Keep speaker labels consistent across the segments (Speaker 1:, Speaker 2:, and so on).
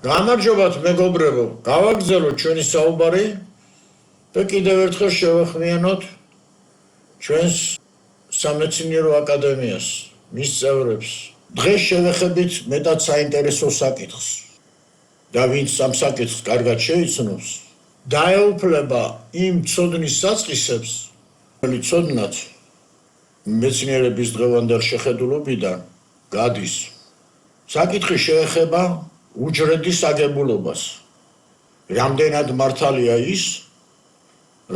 Speaker 1: გამარჯობათ მეგობრებო, გავაგრძელოთ ჩვენი საუბარი და კიდევ ერთხელ შევეხმიანოთ ჩვენს სამეცნიერო აკადემიას, მის წევრებს. დღეს შევეხებით მეტად საინტერესო საკითხს და ვინც ამ საკითხს კარგად შეიცნობს, დაეუფლება იმ ცოდნის საწყისებს, რომელი ცოდნაც მეცნიერების დღევანდელ შეხედულობიდან გადის. საკითხი შეეხება უჯრედის აგებულებას. რამდენად მართალია ის,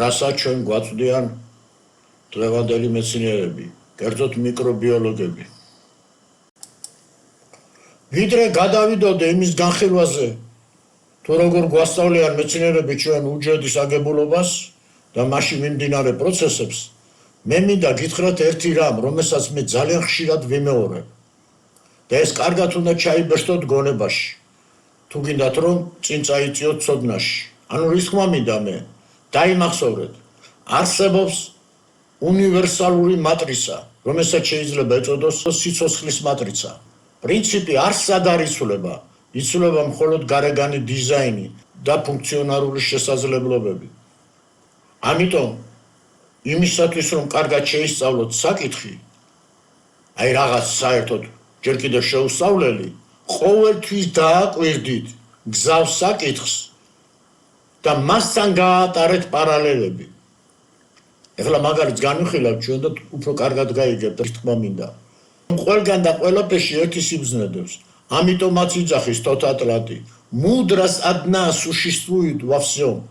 Speaker 1: რასაც ჩვენ გვაწვდიან დღევანდელი მეცნიერები, კერძოდ მიკრობიოლოგები. ვიდრე გადავიდოდე იმის განხილვაზე, თუ როგორ გვასწავლიან მეცნიერები ჩვენ უჯრედის აგებულებას და მასში მიმდინარე პროცესებს, მე მინდა გითხრათ ერთი რამ, რომელსაც მე ძალიან ხშირად ვიმეორებ. და ეს კარგად უნდა ჩაიბეჭდოთ გონებაში. თუ გინდათ რომ წინ წაიწიოთ ცოდნაში. ანუ რის თქმა მინდა მე დაიმახსოვრეთ, არსებობს უნივერსალური მატრიცა, რომელსაც შეიძლება ეწოდოს სიცოცხლის მატრიცა. პრინციპი არსად არ იცვლება, იცვლება მხოლოდ გარეგანი დიზაინი და ფუნქციონალური შესაძლებლობები. ამიტომ იმისათვის რომ კარგად შეისწავლოთ საკითხი, აი რაღაც საერთოდ ჯერ კიდევ შეუსწავლელი, ყოველთვის დააკვირდით გზავს საკითხს და მასთან გაატარეთ პარალელები. ეხლა მაგალითს განვიხილავთ ჩვენ და უფრო კარგად გაიგებთ, რა თქმა მინდა. ყველგან და ყველაფერში ერთი სიბრძნედებს. ამიტომაც იძახის თოთატლანტი. მუდრას одна существует во всем.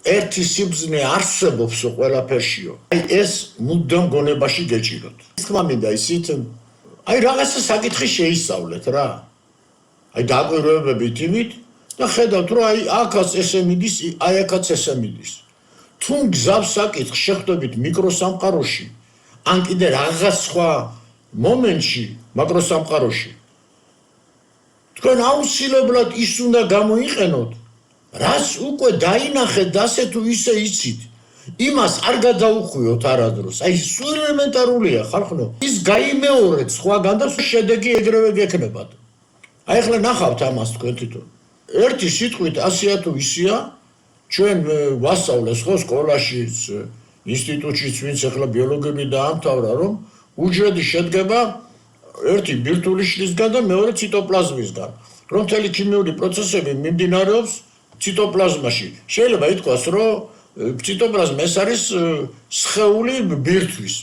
Speaker 1: ერთი სიბრძნე არსებობს ყველაფერშიო. აი ეს მუდამ გონებაში გეჭიროთ. რა თქმა მინდა ისიც აი რაღაცა საკითხი შეისწავლეთ რა. აი დაკვირვებებით იმით და ხედავთ რომ აი აქაც ესე მიდის, აი აქაც ესე მიდის. თუ გზავს საკითხს შეხვდებით მიკროსამყაროში, ან კიდე რაღაც სხვა მომენტში, მაკროსამყაროში, თქვენ აუცილებლად ის უნდა გამოიყენოთ, რაც უკვე დაინახეთ და ასე თუ ისე იცით. იმას არ გადაუხვიოთ არადროს. აი სულ ელემენტარულია ხალხო. ის გაიმეორეთ სხვაგან და შედეგი ეგრევე გექნებათ. აი ახლა ნახავთ ამას თქვენ თვითონ. ერთი სიტყვით ასეა თუ ისეა, ჩვენ ვასწავლეს ხო სკოლაშიც, ინსტიტუტშიც, ვინც ახლა ბიოლოგები დაამთავრა, რომ უჯრედი შედგება ერთი ბირთვული შლისგან და მეორე ციტოპლაზმისგან. რომ მთელი ქიმიური პროცესები მიმდინარეობს ციტოპლაზმაში. შეიძლება ითქვას, რომ ციტოპლაზმა ეს არის სხეული ბირთვის.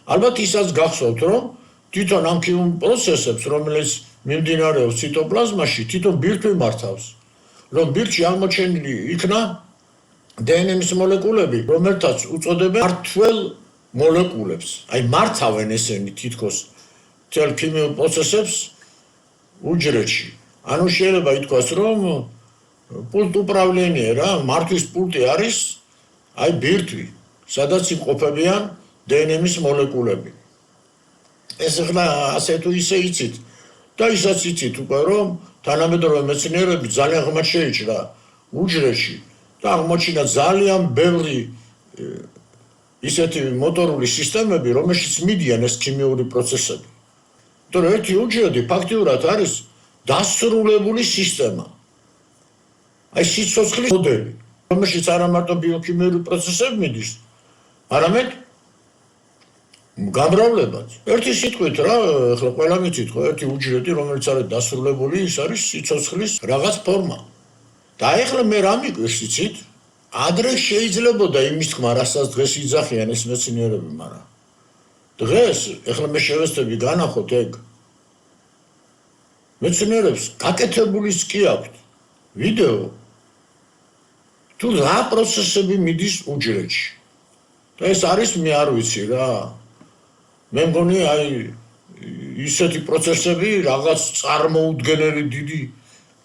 Speaker 1: ალბათ ისაც გახსოვთ, რომ თვითონ ამ ქიმიურ პროცესებს, რომელიც მიმდინარეობს ციტოპლაზმაში, თვითონ ბირთვი მართავს. რომ ბირთში აღმოჩენილი იქნა დნმ-ის მოლეკულები, რომელთაც უწოდებენ მართველ მოლეკულებს. აი მართავენ ესენი თითქოს მთელ ქიმიურ პროცესებს უჯრედში. ანუ შეიძლება ითქვას, რომ პულტ უპრავლენია რა, მართვის პულტი არის აი ბირთვი, სადაც იმყოფებიან დნმ-ის მოლეკულები. ეს ახლა ასე თუ ისე იცით და ისაც იცით უკვე რომ თანამედროვე მეცნიერები ძალიან ღრმად შეიჭრა უჯრედში და აღმოჩინა ძალიან ბევრი ისეთი მოტორული სისტემები, რომელშიც მიდიან ეს ქიმიური პროცესები. თორე ერთი უჯრედი ფაქტიურად არის დასრულებული სისტემა. აი სიცოცხლის მოდელი, რომელშიც არა მარტო ბიოქიმიური პროცესები მიდის, არამედ გამრავლებაც. ერთი სიტყვით რა, ახლა ყველა მიცით ხო, ერთი უჯრედი, რომელიც არის დასრულებული, ის არის სიცოცხლის რაღაც ფორმა. და ახლა მე რა მიკვირს იცით? ადრე შეიძლებოდა იმის თქმა, რასაც დღეს იძახიან ეს მეცნიერები, მაგრამ დღეს ახლა მე შევეცდები განახოთ ეგ. მეცნიერებს გაკეთებულის კი აქვთ ვიდეო თუ რა პროცესები მიდის უჯრედში. და ეს არის მე არ ვიცი რა. მე მგონი აი ისეთი პროცესები რაღაც წარმოუდგენელი დიდი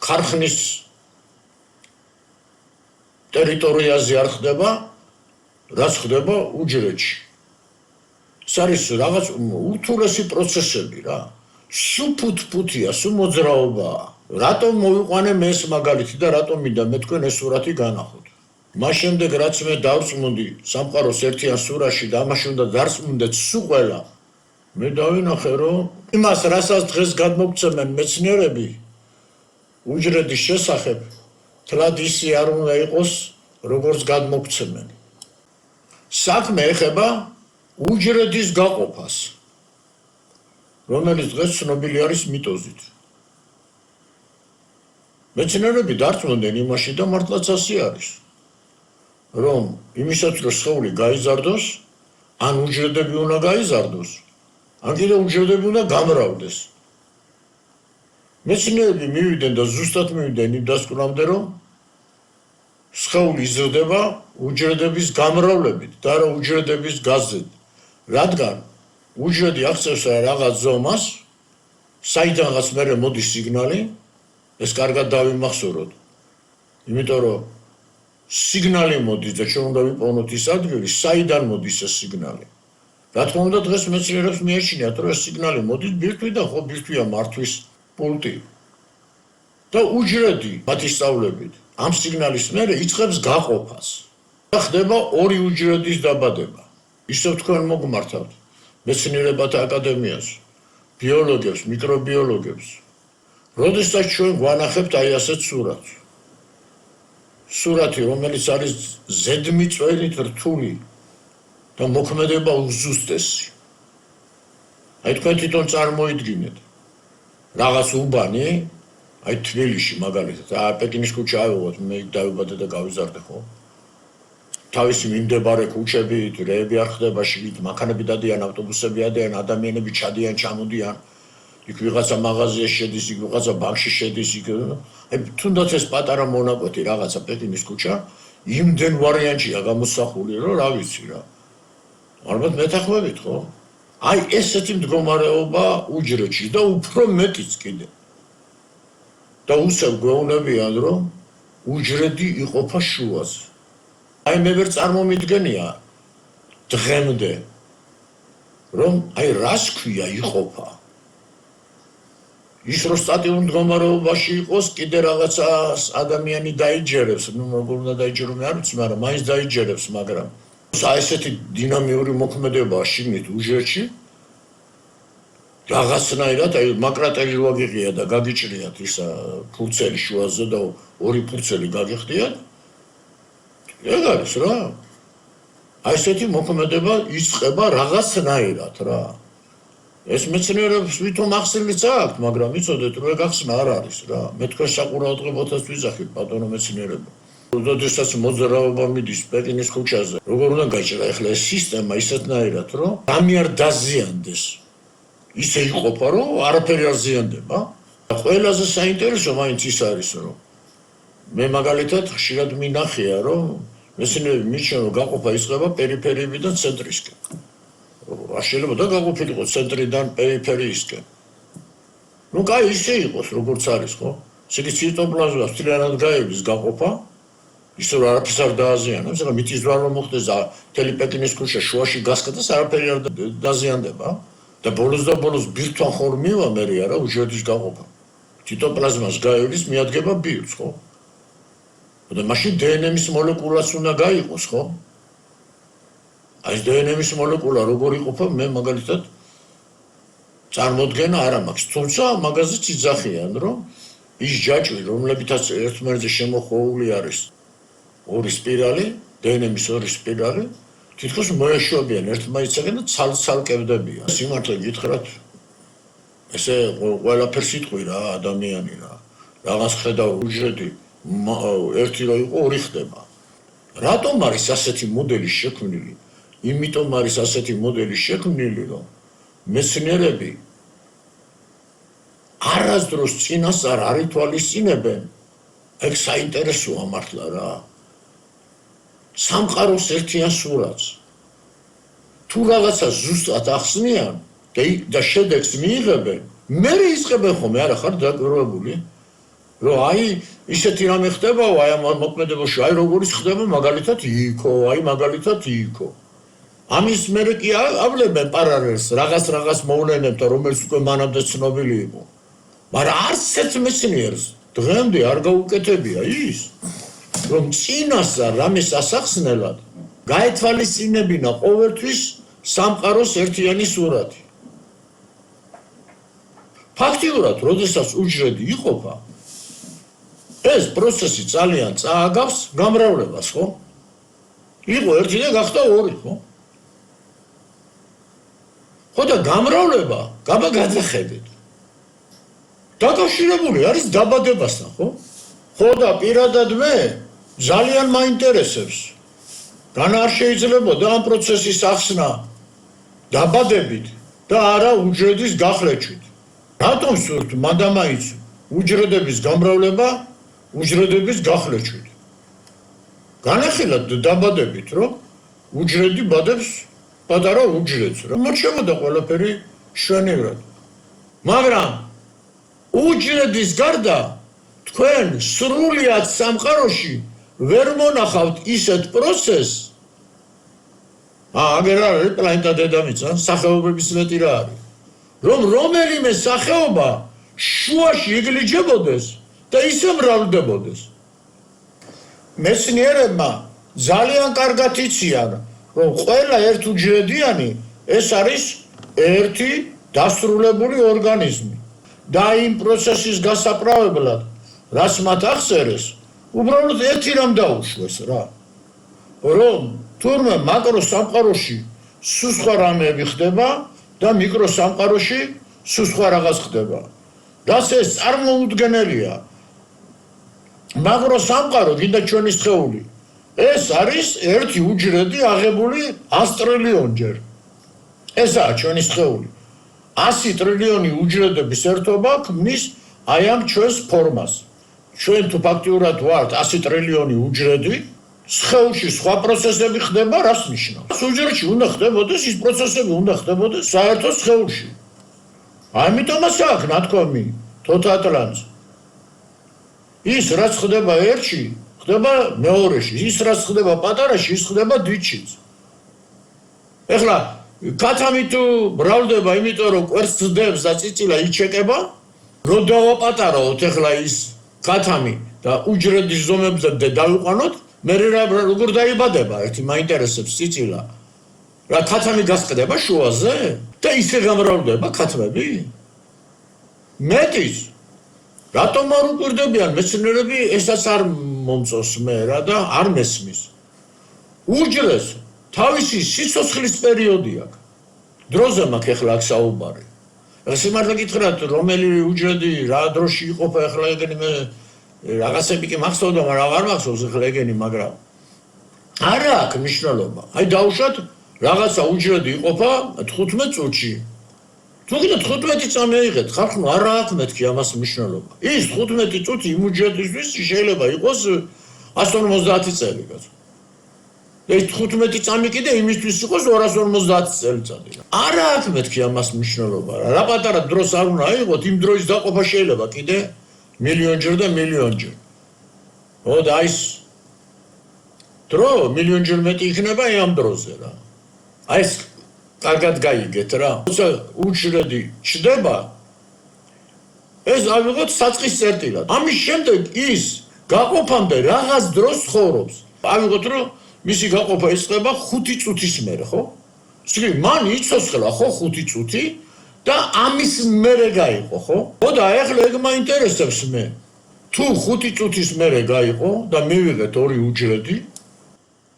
Speaker 1: ქარხნის ტერიტორიაზე არ ხდება, რაც ხდება უჯრედში. ეს არის რაღაც ურთულესი პროცესები რა. სულ ფუთფუთია, სულ მოძრაობაა. რატომ მოვიყვანე მე ეს მაგალითი და რატომ მინდა მე თქვენ ეს სურათი განახოთ. მას შემდეგ რაც მე დავწმუნდი სამყაროს ერთიან სურაში და ამაში უნდა დარწმუნდეთ სულ ყველა, მე დავინახე რომ იმას რასაც დღეს გადმოგცემენ მეცნიერები უჯრედის შესახებ თლად ისი არ უნდა იყოს, როგორც გადმოგვცემენ. საქმე ეხება უჯრედის გაყოფას, რომელიც დღეს ცნობილი არის მიტოზით. მეცნიერები დარწმუნდნენ იმაში და მართლაც ასე არის, რომ იმისაც რომ სხეული გაიზარდოს, ან უჯრედები უნდა გაიზარდოს, ან კიდევ უჯრედები უნდა გამრავლდეს. მეცნიერები მივიდნენ და ზუსტად მივიდნენ იმ დასკვნამდე, რომ სხეული იზრდება უჯრედების გამრავლებით და არა უჯრედების გაზეთ. რადგან უჯრედი აღწევს რაღაც ზომას, საიდანღაც მერე მოდის სიგნალი, ეს კარგად დავიმახსოვროთ. იმიტომ რომ სიგნალი მოდის და ჩვენ უნდა ვიპოვნოთ ის ადგილი, საიდან მოდის ეს სიგნალი. რა თქმა უნდა, დღეს მეცნიერებს მიეჩნიათ, რომ ეს სიგნალი მოდის ბირთვიდან, ხო ბირთვია მართვის პულტი. და უჯრედი მათი სწავლებით ამ სიგნალის მერე იწყებს გაყოფას. და ხდება ორი უჯრედის დაბადება. ისევ თქვენ მოგმართავთ მეცნიერებათა აკადემიას, ბიოლოგებს, მიკრობიოლოგებს. როდესაც ჩვენ გვანახებთ აი ასეთ სურათს. სურათი, რომელიც არის ზედმიწვევით რთული და მოქმედება უზუსტესი. აი თქვენ თვითონ წარმოიდგინეთ რაღაც უბანი, აი თბილისში მაგალითად, პეკინის ქუჩა ავიღოთ, მე დავიბადე და გავიზარდე, ხო? თავისი მიმდებარე ქუჩებით, რეები არ ხდება შიგნით, მანქანები დადიან, ავტობუსები ადიან, ადამიანები ჩადიან, ჩამოდიან. იქ ვიღაცა მაღაზიაში შედის, იქ ვიღაცა ბანკში შედის, იქ თუნდაც ეს პატარა მონაკვეთი რაღაცა პეკინის ქუჩა იმდენ ვარიანტია გამოსახული, რომ რა ვიცი რა. ალბათ მეთანხმებით, ხო? აი ესეთი მდგომარეობა უჯრედში და უფრო მეტიც კიდე. და усებ გვეუბნებიან, რომ უჯრედი იყოფა შუაზე. აი მე ვერ წარმომიდგენია დღემდე, რომ აი რას ქვია იყოფა. ის რომ სტატიურ მდგომარეობაში იყოს, კიდე რაღაცას ადამიანი დაიჯერებს, ნუ როგორ უნდა დაიჯერო მე არ ვიცი, მაგრამ მაინც დაიჯერებს, მაგრამ ესეთი დინამიური მოქმედებაა შიგნით უჯრედში. რაღაცნაირად აი მაკრატელი რო გიღია და გაგიჭრიათ ის ფურცელი შუაზე და ორი ფურცელი გაგიხდიათ. ეგ არის რა. აი ესეთი მოქმედება იწყება რაღაცნაირად რა. ეს მეცნიერებს ვითომ ახსნილიც აქვთ, მაგრამ იცოდეთ რომ ეგ ახსნა არ არის რა. მე თქვენ საყურადღებოთაც ვიზახით ბატონო მეცნიერებო. როდესაც მოძრაობა მიდის პეკინის ქუჩაზე, როგორ უნდა გაჭრა ახლა ეს სისტემა ისეთნაირად, რომ ამი არ დაზიანდეს. ისე იყოფა, რომ არაფერი არ ზიანდება. ყველაზე საინტერესო მაინც ის არის, რომ მე მაგალითად ხშირად მინახია, რომ მეცნიერები მიჩნევენ, რომ გაყოფა იწყება პერიფერიებიდან ცენტრისკენ. არ შეიძლება და გაყოფილიყო ცენტრიდან პერიფერიისკენ. ნუ კაი ისე იყოს, როგორც არის, ხო? ესე იგი ციტოპლაზმა მთლიანად გაივლის გაყოფა, ისე რომ არაფერს არ დააზიანებს, ახლა მიწისძვრა რომ მოხდეს და მთელი პეკინის ქუჩა შუაში გასკეთეს, არაფერი არ დაზიანდება. და ბოლოს ბირთვან ხორ მივა მერე არა უჯრედის გაყოფა. ციტოპლაზმას გაივლის, მიადგება ბირთვს, ხო? და მაშინ დნმ-ის მოლეკულაც უნდა გაიყოს, ხო? აი ეს დნმ-ის მოლეკულა როგორ იყოფა, მე მაგალითად წარმოდგენა არ მაქვს, თუმცა მაგაზეც იძახიან, რომ ის ჯაჭვი, რომლებითაც ერთმანეთზე შემოხვეული არის ორი სპირალი, დნმ-ის ორი სპირალი, თითქოს მოეშვებიან ერთმანეთსაგან და ცალკევდებიან. სიმართლე გითხრათ, ესე ყველაფერს იტყვი რა ადამიანი რა. რაღაც ხედავ უჯრედი ერთი რო იყო, ორი ხდება. რატომ არის ასეთი მოდელი შექმნილი? იმიტომ არის ასეთი მოდელი შექმნილი, რომ მეცნიერები არასდროს წინასწარ არ ითვალისწინებენ, ეგ საინტერესოა მართლა რა. სამყაროს ერთიან სურათს. თუ რაღაცა ზუსტად ახსნიან და შედეგს მიიღებენ, მერე იწყებენ ხოლმე, არა ხარ დაკვირვებული, რომ აი ისეთი რამე ხდება, აი ამ მოქმედებაში, აი როგორიც ხდება, მაგალითად იქო, აი მაგალითად იქო. ამის მერე კი ავლებენ პარალელს რაღაც მოვლენებთან, რომელიც უკვე მანამდე ცნობილი იყო. მაგრამ არც ერთ მეცნიერს დღემდე არ გაუკეთებია ის, რომ წინასწარ რამეს ასახსნელად გაეთვალისწინებინა ყოველთვის სამყაროს ერთიანი სურათი. ფაქტიურად, როდესაც უჯრედი იყოფა, ეს პროცესი ძალიან წააგავს გამრავლებას, ხო? იყო ერთი და გახდა ორი, ხო? ხო და გამრავლება, გადახედეთ. დაკავშირებული არის დაბადებასთან, ხო? ხო და პირადად მე ძალიან მაინტერესებს. განა არ შეიძლებოდა ამ პროცესის ახსნა დაბადებით და არა უჯრედის გახლეჩვით. რატომ სურთ მანდამაიც უჯრედების გამრავლება უჯრედების გახლეჩვით? განახილოთ დაბადებით, რომ უჯრედი ბადებს პატარა უჯრედს, რომ მოჩემოდა ყველაფერი შვენივრად. მაგრამ უჯრედის გარდა თქვენ სრულიად სამყაროში ვერ მონახავთ ისეთ პროცესს. აგერ არის პლანეტა დედამიწა, სახეობების მეტი რა არის. რომ რომელიმე სახეობა შუაში იგლიჯებოდეს და ისე მრავლდებოდეს. მეცნიერებმა ძალიან კარგად იციან, რომ ყველა ერთუჯრედიანი ეს არის ერთი დასრულებული ორგანიზმი. და იმ პროცესის გასაправებლად, რაც მათ ახსერეს, უბრალოდ ერთი რამ დაუშვეს რა. რომ თურმე მაკრო სამყაროში სულ სხვა რამეები ხდება და მიკრო სამყაროში სულ სხვა რაღაც ხდება. რაც ეს წარმოუდგენელია. მაკრო სამყარო, გინდა ჩვენი სხეული, ეს არის ერთი უჯრედი აღებული 100 ტრილიონჯერ. ესაა ჩვენი სხეული. 100 ტრილიონი უჯრედების ერთობა ქმნის აი ამ ჩვენს ფორმას. ჩვენ თუ ფაქტიურად ვართ 100 ტრილიონი უჯრედი, სხეულში სხვა პროცესები ხდება, რას ნიშნავს? უჯრედში უნდა ხდებოდეს ის პროცესები, უნდა ხდებოდეს საერთო სხეულში. ამიტომაც აქვს ნათქვამი თოთატლანს. ის რაც ხდება ერთში, ხდება მეორეში, ის რაც ხდება პატარაში, ის ხდება დიდშიც. ეხლა კათამი თუ მრავლდება, იმიტომ რომ კვერცხს ძდებს და წიწილა იჩეკება, რო დავაპატარავთ ეხლა ის კათამი და უჯრედის ზომებზე დავიყვანოთ, მე როგორ დაიბადება, ერთი მაინტერესებს წიწილა. რა კათამი გასყდება შუაზე და ისე გამრავლდება კათმები? მეტიც რატომ არ უყურდებიან მეცნიერები, ესაც არ მომწონს მე რა და არ მესმის. უჯრედს თავისი სიცოცხლის პერიოდი აქვს. დროზე მაქვს ეხლა აქ საუბარი. სიმართლე გითხრათ, რომელი უჯრედი რა დროში იყოფა ეხლა ეგენი მე რაღაცები კი მახსოვდა, მაგრამ აღარ მახსოვს ეხლა ეგენი, მაგრამ არა აქვს მნიშვნელობა. აი დაუშვათ რაღაცა უჯრედი იყოფა 15 წუთში. თუ კიდე 15 წამი აიღეთ, ხალხო არა აქვს მეთქი ამას მნიშვნელობა. ის 15 წუთი იმ უჯრედისთვის შეიძლება იყოს 150 წელი, კაცო. ეს 15 წამი კიდე იმისთვის იყოს 250 წელიწადი. არა აქვს მეთქი ამას მნიშვნელობა. რა პატარა დროს არ უნდა აიღოთ, იმ დროის დაყოფა შეიძლება კიდე მილიონჯერ და მილიონჯერ. ო და ის დრო მილიონჯერ მეტი იქნება ამ დროზე რა. აი ეს კარგად გაიგეთ რა. როცა უჯრედი ჩდება, ეს ავიღოთ საწყის წერტილად. ამის შემდეგ ის გაყოფამდე რაღაც დროს ცხოვრობს. ავიღოთ რომ მისი გაყოფა იწყება 5 წუთის მერე, ხო? ისე მან იცოცხლა ხო 5 წუთი და ამის მერე გაიყო, ხო? ხო და ეხლა ეგ მაინტერესებს მე. თუ 5 წუთის მერე გაიყო და მივიღეთ ორი უჯრედი,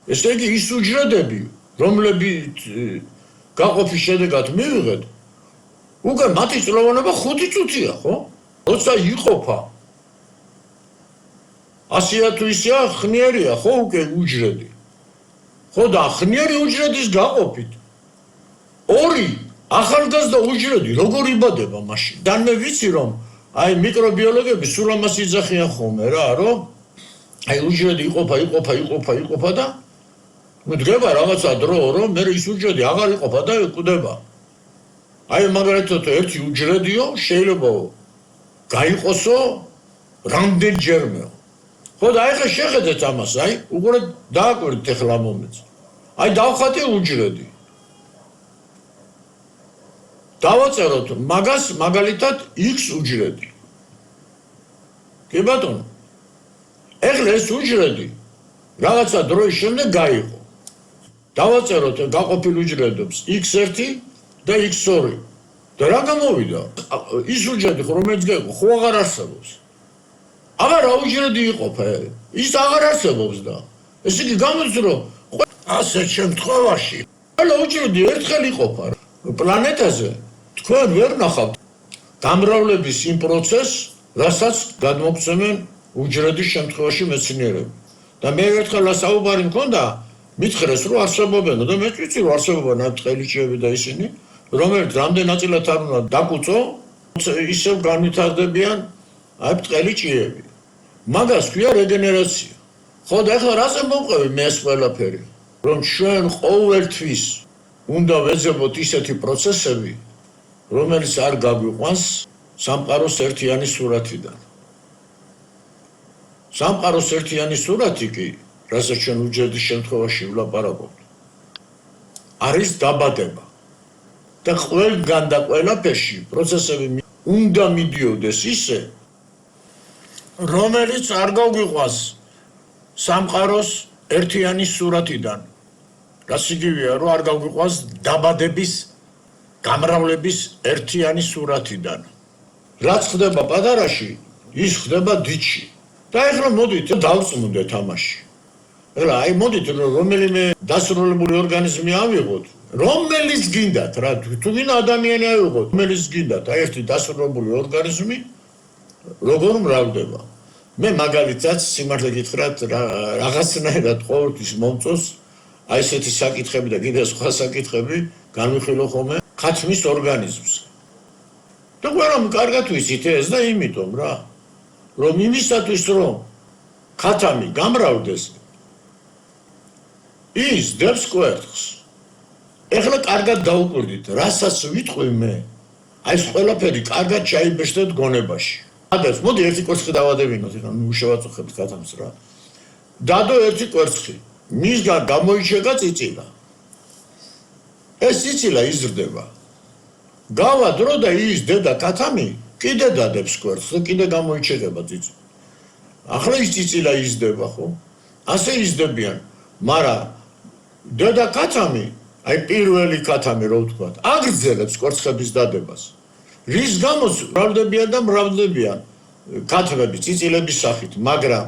Speaker 1: ესე იგი ის უჯრედები, რომლებიც გაყოფის შედეგად მივიღეთ, უკვე მათი წლოვანება 5 წუთია, ხო? როცა იყოფა 100 თუ ისეა, ხნიერია, ხო უკვე უჯრედი. ხო და ხნიერი უჯრედის გაყოფით ორი ახალგაზრდა უჯრედი როგორ იბადება მაშინ? და მე ვიცი რომ აი მიკრობიოლოგები სულ ამას იძახიან ხოლმე რა, რომ აი უჯრედი იყოფა და მდგება რაღაცა დრო, რომ მე ის უჯრედი აღარ იყოფა და კვდება. აი მაგალითად ერთი უჯრედიო შეიძლება გაიყოსო რამდენჯერმე. ხო და ეხლა შეხედეთ ამას, აი უყურე დააკვირდით ეხლა მომენტს. აი დავხატე უჯრედი. დავაწეროთ მაგას მაგალითად X უჯრედი. კი ბატონო. ეხლა ეს უჯრედი რაღაცა დროის შემდეგ გაიყო. დავაწეროთ გაყოფილ უჯრედებს X1 და X2. და რა გამოვიდა? ის უჯრედი, რომელიც გაიყო, ხო აღარ არსებობს. აღარ აუჯრედი იყოფა, ის აღარ არსებობს და ეს იგი გამოდის რომ ასეთ შემთხვევაში ყველა უჯრედი ერთხელ იყოფა. პლანეტაზე თქვენ ვერ ნახავთ გამრავლების იმ პროცესს, რასაც გადმოგცემენ უჯრედის შემთხვევაში მეცნიერები. და მე ერთხელ საუბარი მქონდა, მითხრეს რომ არსებობენ და მე ვიცი რომ არსებობენ ტყელიჭიები და ისინი, რომელიც რამდენ ნაწილად არ უნდა დაკუწო, ისევ განვითარდებიან აი ტყელიჭიები. მაგას ქვია რეგენერაცია. ხო და ახლა რაზე მოვყევი მე ეს ყველაფერი? რომ ჩვენ ყოველთვის უნდა ვეძებოთ ისეთი პროცესები, რომელიც არ გაგვიყვანს სამყაროს ერთიანი სურათიდან. სამყაროს ერთიანი სურათი კი, რასაც ჩვენ უჯრედის შემთხვევაში ვლაპარაკობთ, არის დაბადება. და ყველგან და ყველაფერში პროცესები უნდა მიდიოდეს ისე, რომელიც არ გაგვიყვანს სამყაროს ერთიანი სურათიდან. რაც იგივეა, რომ არ გაგვიყვანს დაბადების, გამრავლების ერთიანი სურათიდან. რაც ხდება პატარაში, ის ხდება დიდში. და ეხლა მოდით დავწმუნდეთ ამაში. ეხლა აი მოდით რომელიმე დასრულებული ორგანიზმი ავიღოთ, რომელიც გინდათ რა, თუ ვინ ადამიანი ავიღოთ, რომელიც გინდათ, აი ერთი დასრულებული ორგანიზმი როგორ მრავლდება. მე მაგალითად სიმართლე გითხრათ რაღაცნაირად ყოველთვის მომწონს აი ესეთი საკითხები და კიდევ სხვა საკითხები განვიხილო ხოლმე ქათმის ორგანიზმს. და ყველამ კარგად ვიცით ეს და იმიტომ რა, რომ იმისათვის რომ ქათამი გამრავლდეს, ის დებს კვერცხს. ეხლა კარგად დაუკვირდით, რასაც ვიტყვი მე, აი ეს ყველაფერი კარგად ჩაიბეჭდეთ გონებაში. ადრეს მოდი ერთი კვერცხი დავადებინოთ, ეხლა ნუ შევაწუხებთ ქათამს რა. დადო ერთი კვერცხი, მისგან გამოიჩეკა წიწილა. ეს წიწილა იზრდება. გავა დრო და ის დედა ქათამი კიდე დადებს კვერცხს და კიდე გამოიჩეკება წიწილა. ახლა ის წიწილა იზრდება, ხო? ასე იზრდებიან, მაგრამ დედა ქათამი, აი პირველი ქათამი რო ვთქვათ, აგრძელებს კვერცხების დადებას. რის გამოც მრავლდებიან და მრავლდებიან ქათმები წიწილების სახით, მაგრამ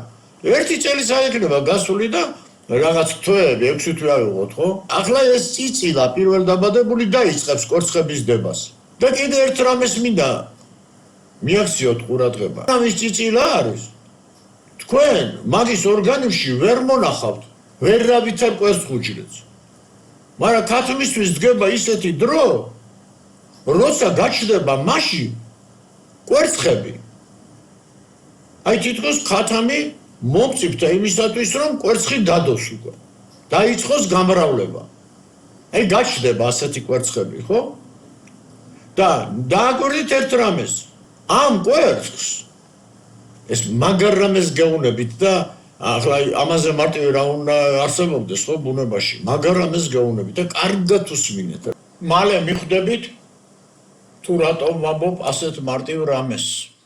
Speaker 1: ერთი წელიწად იქნება გასული და რაღაც თვეები, 6 თვე ავიღოთ, ხო? ახლა ეს წიწილა პირველ დაბადებული დაიწყებს კვერცხების დებას. და კიდე ერთ რამეს მინდა მიაქციოთ ყურადღება. ამის წიწილა არის. თქვენ მაგის ორგანიზმში ვერ მონახავთ ვერავითარ კვერცხუჯრედს. მაგრამ ქათმისთვის დგება ისეთი დრო, როცა გაჩნდება მასში კვერცხები. აი თითქოს ქათამი მომწიფდა იმისათვის, რომ კვერცხი დადოს უკვე. დაიწყოს გამრავლება. აი გაჩნდება ასეთი კვერცხები, ხო? და დააკვირდით ერთ რამეს. ამ კვერცხს ეს მაგარ რამეს გეუნებით და ახლა ამაზე მარტივი რა უნდა არსებობდეს, ხო, ბუნებაში. მაგარ რამეს გეუნებით და კარგად უსმინეთ. მალე მიხვდებით თუ რატომ ვამბობ ასეთ მარტივ რამეს.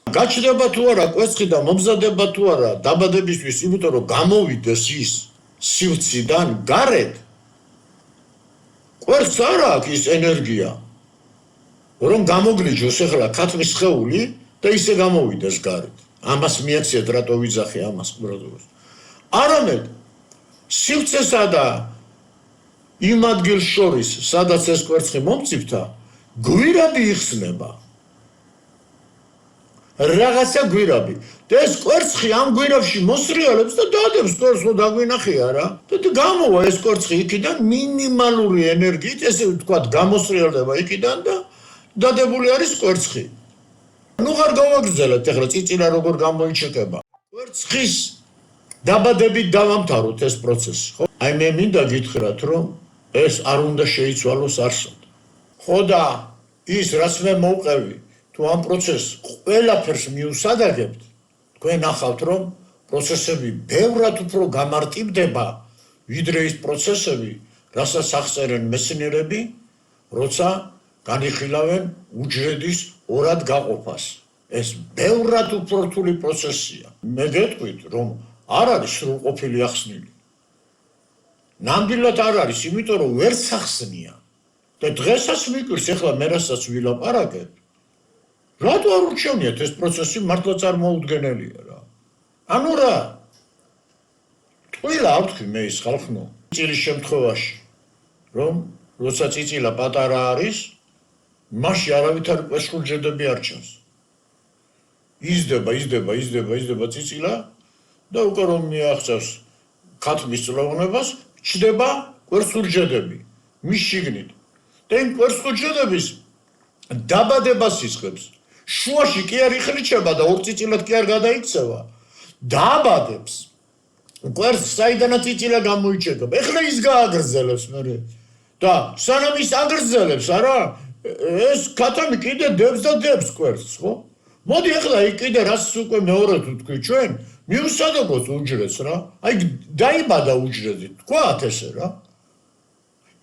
Speaker 1: გაჩნდება თუ არა კვერცხი და მომზადება თუ არა დაბადებისთვის, იმიტომ რომ გამოვიდეს ის სივრციდან გარეთ. კვერცხს არ აქვს ის ენერგია, რომ გამოგლიჯოს ახლა ქათმის სხეული და ისე გამოვიდეს გარეთ. ამას მიაქციეთ რატო ვიძახი ამას ყურადღებას. არამედ სივრცესა და იმ ადგილს შორის, სადაც ეს კვერცხი მომწიფდა, გვირაბი იხსნება. რაღაცა გვირაბი. და ეს კვერცხი ამ გვირაბში მოსრიალებს და დადებს კვერცხს, დაგვინახია რა. და გამოვა ეს კვერცხი იქიდან მინიმალური ენერგიით, ესე ვთქვათ, გამოსრიალდება იქიდან და დადებული არის კვერცხი. ნუ ხარ გავაგრძელეთ ახლა წიწილა როგორ გამოიჩეკება. კვერცხის დაბადებით დავამთავროთ ეს პროცესი, ხო? აი მე მინდა გითხრათ, რომ ეს არ უნდა შეიცვალოს არსად. ხო და ის რაც მე მოვყევი, თუ ამ პროცესს ყველაფერს მიუსადაგებთ, თქვენ ნახავთ, რომ პროცესები ბევრად უფრო გამარტივდება, ვიდრე ის პროცესები, რასაც აღწერენ მეცნიერები, როცა განიხილავენ უჯრედის ორად გაყოფას. ეს ბევრად უფრო რთული პროცესია. მე გეტყვით, რომ არ არის სრულყოფილი ახსნილი. ნამდვილად არ არის, იმიტომ რომ ვერც ახსნია. და დღესაც მიკვირს, ახლა მე რასაც ვილაპარაკებ, რატო არ ურჩევნიათ ეს პროცესი მართლა წარმოუდგენელია რა. ანუ რა ყველა არ თქვი მე ის ხალხნო ცილის შემთხვევაში რომ როცა ციცილა პატარა არის მაშინ არავითარი კვესხურჯედები არ ჩანს იზრდება ციცილა და უკვე რომ მიაღწევს ქათმის წლოვნებას ჩდება კვესხურჯედები მის შიგნით და იმ კვესხურჯედების დაბადებას ისხებს შუაში კი არ იხლიჩება და ორ წიწილად კი არ გადაიქცევა დააბადებს კვერს საიდანაც ციცილა გამოიჩეკება ეხლა ის გააგრძელებს მე და სანამ ის აგრძელებს არა ეს ქათამი კიდე დებს და დებს კვერს ხო მოდი ეხლა იქ კიდე რაც უკვე მეორედ ვთქვი ჩვენ მივსადაგოთ უჯრედს რა აი დაიბადა უჯრედი თქვათ ესე რა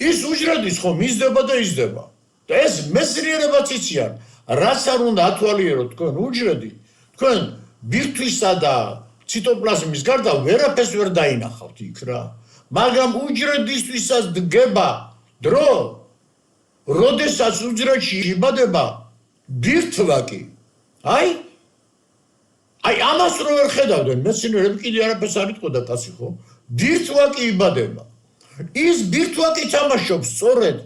Speaker 1: ის უჯრედის ხომ იზრდება და ეს მეცნიერებაც იციან რაც არ უნდა ათვალიეროთ თქვენ უჯრედი თქვენ ბირთვისა და ციტოპლაზმის გარდა ვერაფერს ვერ დაინახავთ იქ რა მაგრამ უჯრედისთვისაც დგება დრო როდესაც უჯრედში იბადება ბირთვაკი აი ამას რო ვერ ხედავდნენ მეცნიერები კიდე არაფერს არ იტყოდა კაცი ხო ბირთვაკი იბადება ის ბირთვაკი თამაშობს სწორედ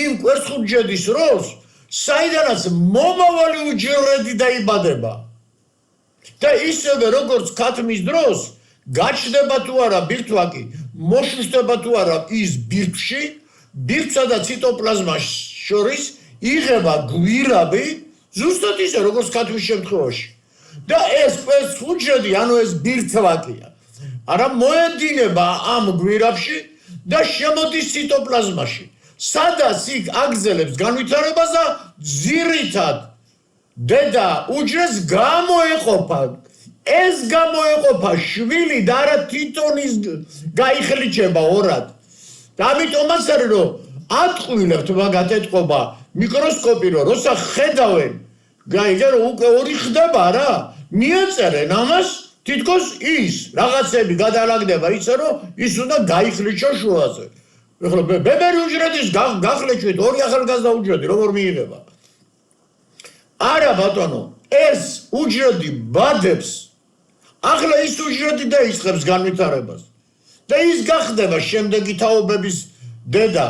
Speaker 1: იმ კვერცხურჯედის როლს საიდანაც მომავალი უჯრედი დაიბადება და ისევე როგორც ქათმის დროს გაჩნდება თუ არა ბირთვაკი მოშუშტება თუ არა ის ბირთვში ბირთვსა და ციტოპლაზმას შორის იღება გვირაბი ზუსტად ისე როგორც ქათმის შემთხვევაში და ეს კვერცხურჯედი ანუ ეს ბირთვაკია არა მოედინება ამ გვირაბში და შემოდის ციტოპლაზმაში სადაც იქ აგრძელებს განვითარებას და ძირითად დედა უჯრედს გამოეყოფა ეს გამოეყოფა შვილი და არა თითონის გაიხლიჩება ორად და ამიტომაც არის რომ ატყვილებთ მაგათ ეთყობა მიკროსკოპი რომ როცა ხედავენ გაიგე რომ უკვე ორი ხდება რა მიეწერენ ამას თითქოს ის რაღაცები გადალაგდება ისე რომ ის უნდა გაიხლიჩო შუაზე ეხლა ბებერი უჯრედის გახლეჩვით ორი ახალგაზრდა უჯრედი როგორ მიიღება არა ბატონო ეს უჯრედი ბადებს ახლა ის უჯრედი დაიწყებს განვითარებას და ის გახდება შემდეგი თაობების დედა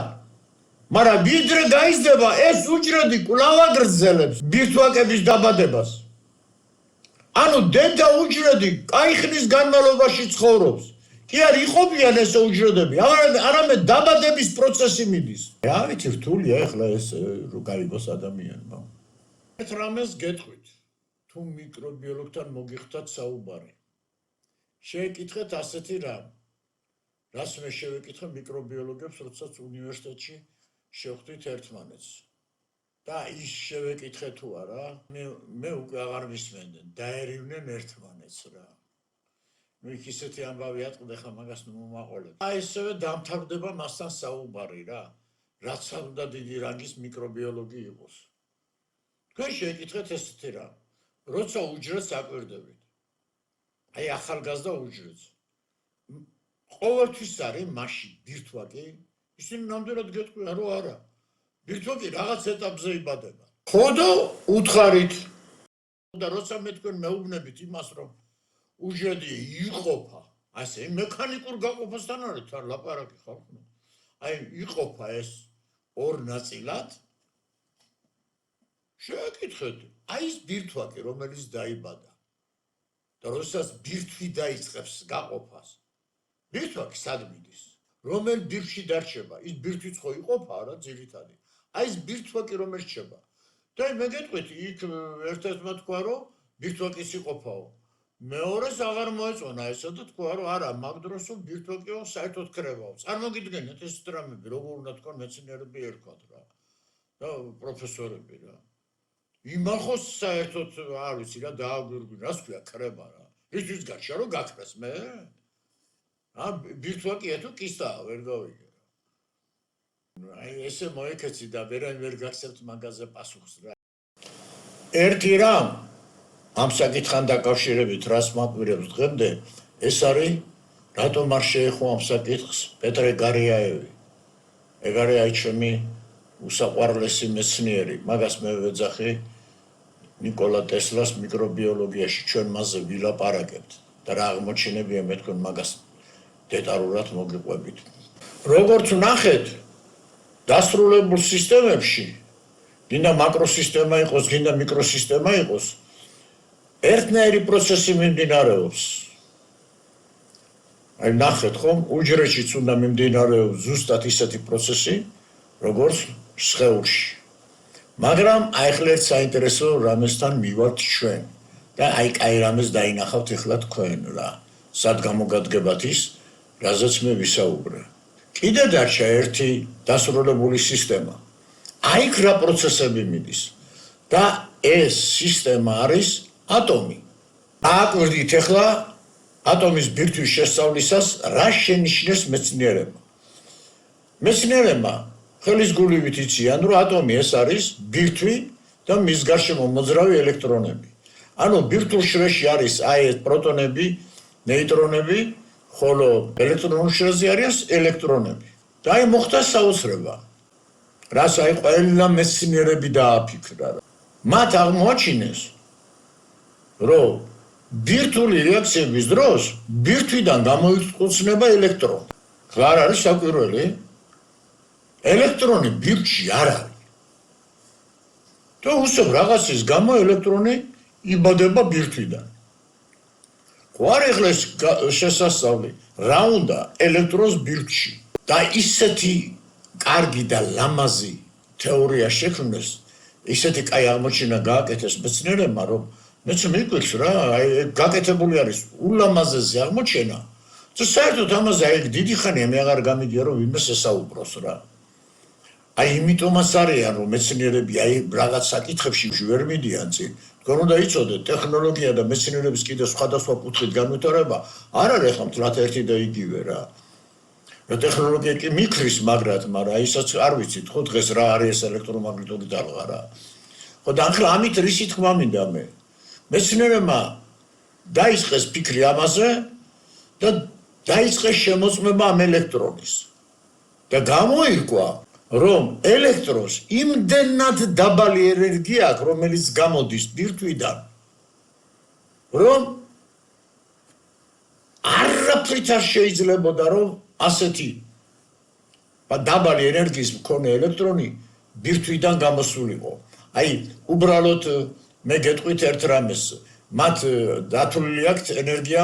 Speaker 1: მაგრამ ვიდრე გაიზრდება ეს უჯრედი კვლავ აგრძელებს ბირთვაკების დაბადებას ანუ დედა უჯრედი კაი ხნის განმავლობაში ცხოვრობს კი არ იყოფიან ეს უჯრედები არამედ დაბადების პროცესი მიდის რა ვიცი რთულია ეხლა ეს რო გაიგოს ადამიანმა ერთ რამეს გეტყვით თუ მიკრობიოლოგთან მოგიხდათ საუბარი შეეკითხეთ ასეთი რამ რას მე შევეკითხე მიკრობიოლოგებს როდესაც უნივერსიტეტში შევხვდით ერთმანეთს და ის შევეკითხე თუ არა მე უკვე აღარ მისმენდნენ დაერივნენ ერთმანეთს რა ნუ იქ ისეთი ამბავი ატყდა ხა მაგას ნუ მომაყოლებ აი ესევე დამთავრდება მასთან საუბარი რა რაც უნდა დიდი რანგის მიკრობიოლოგი იყოს თქვენ შეეკითხეთ ესეთი რამ როცა უჯრედს აკვირდებით აი ახალგაზრდა უჯრედს ყოველთვის არის მასში ბირთვაკი ისინი ნამდვილად გეტყვიან რომ არა ბირთვაკი რაღაც ეტაპზე იბადება ხო და უთხარით და როცა მე თქვენ მეუბნებით იმას რომ უჯრედი იყოფა ასე მექანიკურ გაყოფასთან არის თან ლაპარაკი ხალხო აი იყოფა ეს ორ ნაწილად შეეკითხეთ აი ეს ბირთვაკი რომელიც დაიბადა და როდესაც ბირთვი დაიწყებს გაყოფას ბირთვაკი სად მიდის რომელ ბირთვში დარჩება ის ბირთვიც ხო იყოფა რა ძირითადი აი ეს ბირთვაკი რომ ერჩება და მე გეტყვით იქ ერთ-ერთმა თქვა რომ ბირთვაკის იყოფაო მეორეს აღარ მოეწონა ესა და თქვა რომ არა მაგ დროს ბირთვაკიო საერთოდ კრებაო წარმოგიდგენთ ეს დრამები როგორ უნდა თქვა მეცნიერები ერქვათ რა და პროფესორები რა იმან ხო საერთოდ არ ვიცი რა დააგვირგვინ რას ქვია კრება რა ისთვის გაჩა რომ გაქრეს მე ბირთვაკია თუ კისაა ვერ გავიგე აი ესე მოეკეცი და ვერ გახსენებთ მაგაზე პასუხს რა ერთი რამ ამ საკითხთან დაკავშირებით რას მაკვირებს დღემდე ეს არის რატომ არ შეეხო ამ საკითხს პეტრე გარიაევი ეგ არის აი ჩემი უსაყვარლესი მეცნიერი მაგას მე ვეძახი ნიკოლა ტესლას მიკრობიოლოგიაში ჩვენ მასზე ვილაპარაკებთ და რა აღმოჩენებია მე თქვენ მაგას დეტალურად მოგიყვებით. როგორც ნახეთ, დასრულებულ სისტემებში, გინდა მაკროსისტემა იყოს, გინდა მიკროსისტემა იყოს, ერთნაირი პროცესი მიმდინარეობს. აი ნახეთ ხომ, უჯრედშიც უნდა მიმდინარეობს ზუსტად ისეთი პროცესი, როგორც სხეულში. მაგრამ აი ახლა ერთ საინტერესო რამესთან მივართ ჩვენ და აი კაი რამეს დაინახავთ ახლა თქვენ რა. სად გამოგადგებათ ის, რაზეც მე ვისაუბრე. კიდე დარჩა ერთი დასრულებული სისტემა. აი იქ რა პროცესები მიდის და ეს სისტემა არის ატომი. აკვირდით ახლა ატომის ბირთვის შესწავლისას რა შენიშნეს მეცნიერებმა. მეცნიერებმა ხელის გულივით იციან, რომ ატომი ეს არის ბირთვი და მის გარშემო მოძრავი ელექტრონები. ანუ ბირთვულ შრეში არის აი ეს პროტონები, ნეიტრონები, ხოლო ელექტრონულ შრეზე არის ელექტრონები. და აი მოხდა საოცრება. რას აი ყველა მეცნიერები დააფიქრა. მათ აღმოაჩინეს, რომ ბირთვული რეაქციების დროს ბირთვიდან გამოიწვევს ელექტრონი. რა არის საკვირველი? ელექტრონი ბირთვში არ არის. და უსწრებ რაღაცის გამო ელექტრონი იბადება ბირთვიდან. ყوار ეხლა შესასწავლი რა უნდა ელექტრონს ბირთვში და ისეთი კარგი და ლამაზი თეორია შექმნეს, ისეთი კაი აღმოჩენა გააკეთეს მეცნიერებმა, რომ მეც მიყვარს რა, აი გაკეთებული არის ულამაზესი აღმოჩენა. და საერთოდ ამაზე აი დიდი ხანია მე აღარ გამიგია რომ ვინმეს ესაუბროს რა. აი იმიტომაც არიან რომ მეცნიერები აი რაღაც საკითხებში ვერ მიდიან წინ. თქვენ უნდა იცოდეთ, ტექნოლოგია და მეცნიერების კიდე სხვადასხვა კუთხით განვითარება არ არის ხომ თლათ ერთი და იგივე რა. და ტექნოლოგია კი მიქრის მაგრად, მაგრამ ისაც არ ვიცით, ხო დღეს რა არის ეს ელექტრომაგნიტური დალღა რა. ხო და ახლა ამით რისი თქმა მინდა მე. მეცნიერებმა დაიწყეს ფიქრი ამაზე და დაიწყეს შემოწმება ამ ელექტრონის. და გამოირკვა, რომ ელექტრონს იმდენად დაბალი ენერგია აქვს, რომელიც გამოდის ბირთვიდან, რომ არაფრით არ შეიძლებოდა, რომ ასეთი დაბალი ენერგიის მქონე ელექტრონი ბირთვიდან გამოსულიყო. აი, უბრალოდ მე გეტყვით ერთ რამეს, მათ დათვლილი აქვთ ენერგია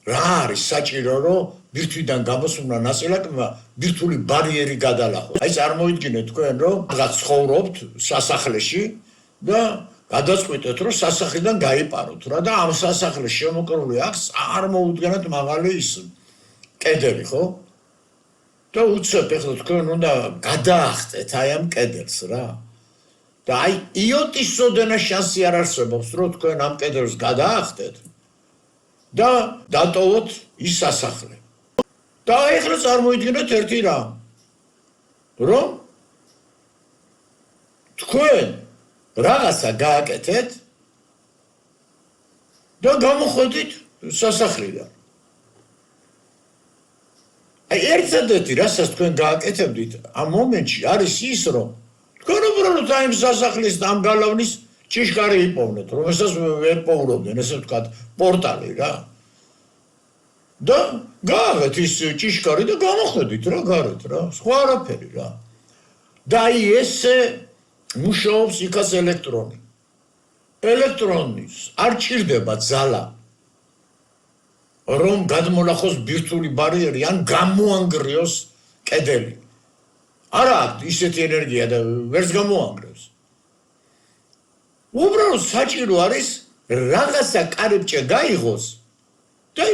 Speaker 1: რა არის საჭირო, რომ ბირთვიდან გამოსულმა ნაწილაკმა ბირთვული ბარიერი გადალახოს. აი წარმოიდგინეთ თქვენ, რომ რაღაც ცხოვრობთ სასახლეში და გადაწყვეტეთ, რომ სასახლიდან გაიპაროთ რა და ამ სასახლეს შემოკრული აქვს წარმოუდგენად მაღალი ის კედელი, ხო? და უცებ ახლა თქვენ უნდა გადაახტეთ აი ამ კედელს რა. და აი იოტის ოდენა შანსი არ არსებობს, რომ თქვენ ამ კედელს გადაახტეთ და დატოვოთ ის სასახლე. და ახლა წარმოიდგინეთ ერთი რამ, რომ თქვენ რაღაცა გააკეთეთ და გამოходით სასახლიდან. აი ერთადერთი რასაც თქვენ გააკეთებდით ამ მომენტში არის ის, რომ თქვენ უბრალოდ აი ამ სასახლის და ამ გალავნის ჭიშკარი იპოვნეთ, რომელსაც ვერ პოულობდნენ, ესე ვთქვათ, პორტალი რა. და გააღეთ ის ჭიშკარი და გამოხედით რა გარეთ რა, სხვა არაფერი რა. და აი ესე მუშაობს იქაც ელექტრონი. ელექტრონის არ ჭირდება ძალა, რომ გადმონახოს ბირთვული ბარიერი ან გამოანგრიოს კედელი. არა აქვს ისეთი ენერგია და ვერც გამოანგრევს. უბრალოდ საჭირო არის რაღაცა კარიბჭე გაიღოს და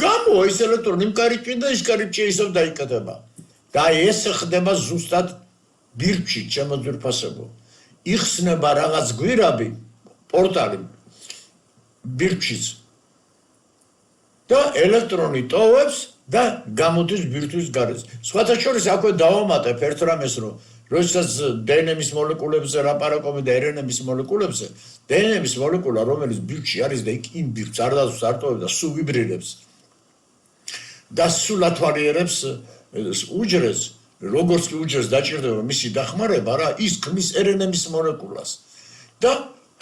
Speaker 1: გამოვა ის ელექტრონი იმ კარიბჭიდან და ის კარიბჭე ისევ დაიკეთება. და ეს ხდება ზუსტად ბირთვში, ჩემო ძვირფასებო. იხსნება რაღაც გვირაბი, პორტალი ბირთვშიც. და ელექტრონი ტოვებს და გამოდის ბირთვის გარეთ. სხვათა შორის აქვე დავამატებ ერთ რამეს, რომ როდესაც დნმ-ის მოლეკულებზე ლაპარაკობენ და რნმ-ის მოლეკულებზე, დნმ-ის მოლეკულა, რომელიც ბირთში არის და იქ იმ ბირთს არ დაწვს, არ ტოვებს და სულ ვიბრირებს. და სულ ათვალიერებს უჯრედს, როგორც კი უჯრედს დაჭირდება მისი დახმარება, რა, ის ქმნის რნმ-ის მოლეკულას. და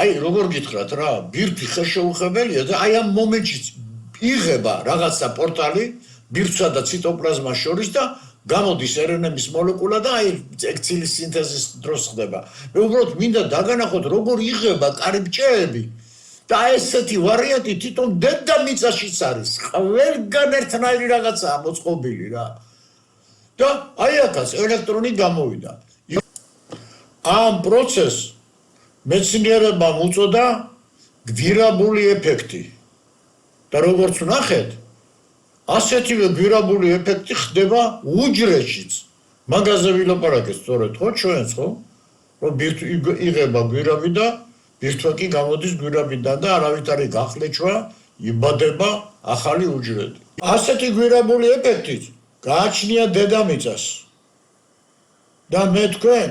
Speaker 1: აი, როგორ გითხრათ რა, ბირთვი ხელშეუხებელია და აი ამ მომენტში იღება რაღაცა პორტალი ბირთვსა და ციტოპლაზმას შორის და გამოდის RNA-ის მოლეკულა და აი ცილის სინთეზის დროს ხდება. მე უბრალოდ მინდა დაგანახოთ როგორ იღება კარიბჭეები და ესეთი ვარიანტი თვითონ დედამიწაშიც არის. ყველგან ერთნაირი რაღაცაა მოწყობილი რა. და აი აქაც ელექტრონი გამოვიდა. ამ პროცესს მეცნიერებამ უწოდა გვირაბული ეფექტი. და როგორც ნახეთ, ასეთივე გვირაბული ეფექტი ხდება უჯრედშიც. მაგაზე ვილაპარაკეთ სწორედ ხო ჩვენც ხო? რომ იღება გვირაბი და ბირთვა კი გამოდის გვირაბიდან და არავითარი გახლეჩვა იბადება ახალი უჯრედი. ასეთი გვირაბული ეფექტით გააჩნია დედამიწას. და მე თქვენ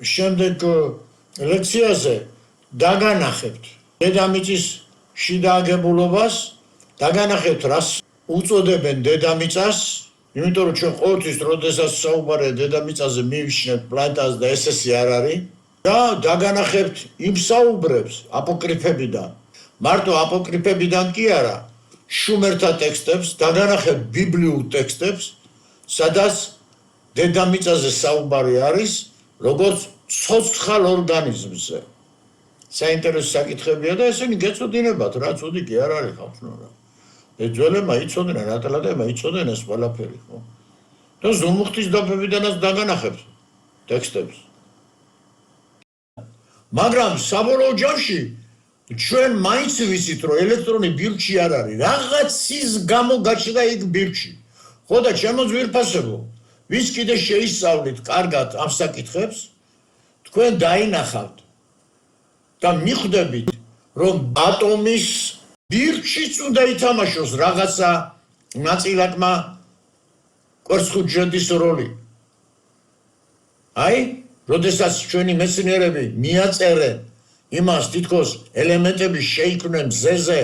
Speaker 1: შემდეგ ლექციაზე დაგანახებთ დედამიწის შიდა აგებულობას, დაგანახებთ რას უწოდებენ დედამიწას, იმიტომ რომ ჩვენ ყოველთვის როდესაც საუბარია დედამიწაზე მივიშნებთ პლანეტას და ეს არ არის და დაგანახებთ იმ საუბრებს აპოკრიფებიდან. მარტო აპოკრიფებიდან კი არა, შუმერთა ტექსტებს, დაგანახებთ ბიბლიურ ტექსტებს, სადაც დედამიწაზე საუბარი არის, როგორც ცოცხალ ორგანიზმზე. საინტერესო საკითხებია და ესენი გეცოდინებათ რა, ცუდი კი არ არის ხალხო რა. ძველებმა იცოდნენ, ატლანტებმა იცოდნენ ეს ყველაფერი ხო? და ზუმუხტის დაფებიდანაც დაგანახებთ ტექსტებს. მაგრამ საბოლოო ჯამში ჩვენ მაინც ვიცით, რომ ელექტრონი ბირთვში არ არის. რაღაცის გამო გაჩნდა იქ ბირთვში. ხო და ჩემო ძვირფასებო, ვის კიდე შეისწავლით კარგად ამ საკითხებს, თქვენ დაინახავთ და მიხვდებით, რომ ატომის ბირთვშიც უნდა ითამაშოს რაღაცა ნაწილაკმა კვერცხუჯრედის როლი. აი, როდესაც ჩვენი მეცნიერები მიაწერენ იმას, თითქოს ელემენტები შეიქმნენ მზეზე,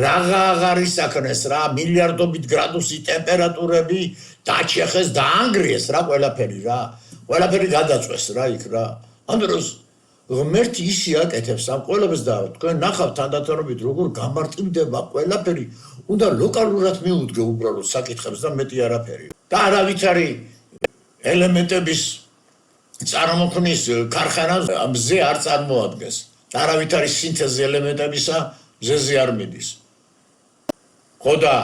Speaker 1: რაღა აღარ ისაქნეს რა, მილიარდობით გრადუსი ტემპერატურები დაჩეხეს, დაანგრიეს რა ყველაფერი რა. ყველაფერი გადაწვეს რა იქ რა. ამ დროს ღმერთი ისე აკეთებს ამ ყველაფერს და თქვენ ნახავთ თანდათანობით როგორ გამარტივდება ყველაფერი, უნდა ლოკალურად მიუდგე უბრალოდ საკითხებს და მეტი არაფერი. და არავითარი ელემენტების წარმოქმნის ქარხანა მზე არ წარმოადგენს. არავითარი სინთეზი ელემენტებისა მზეზე არ მიდის. ხო და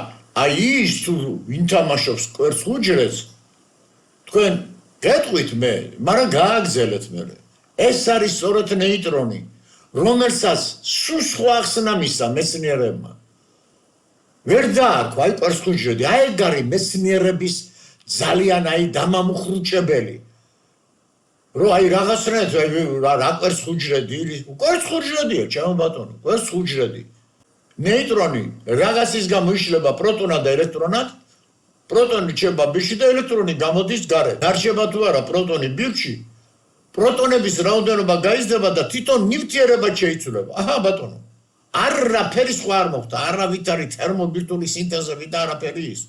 Speaker 1: აი ის თუ ინთამაშობს კვერცხუჯრედს, თქვენ გეტყვით მე, მაგრამ გააგზელეთ მე. ეს არის სწორედ ნეიტრონი, რომელსაც სულ სხვა ახსნა მისცა მეცნიერებმა. ვერ დაარქვა აი კვერცხუჯრედი, აი ეგ არის მეცნიერების ძალიან აი დამამუხრუჭებელი. რომ აი რაღაცნაირად რა კვერცხუჯრედია, ჩემო ბატონო, კვერცხუჯრედი. ნეიტრონი რაღაცის გამო იშლება პროტონად და ელექტრონად, პროტონი რჩება ბირთვში და ელექტრონი გამოდის გარეთ. დარჩება თუ არა პროტონი ბირთვში, პროტონების რაოდენობა გაიზრდება და თვითონ ნივთიერება შეიცვლება. აჰა ბატონო, არაფერი სხვა არ მოხდა, არავითარი თერმობირთვული სინთეზები და არაფერი ის.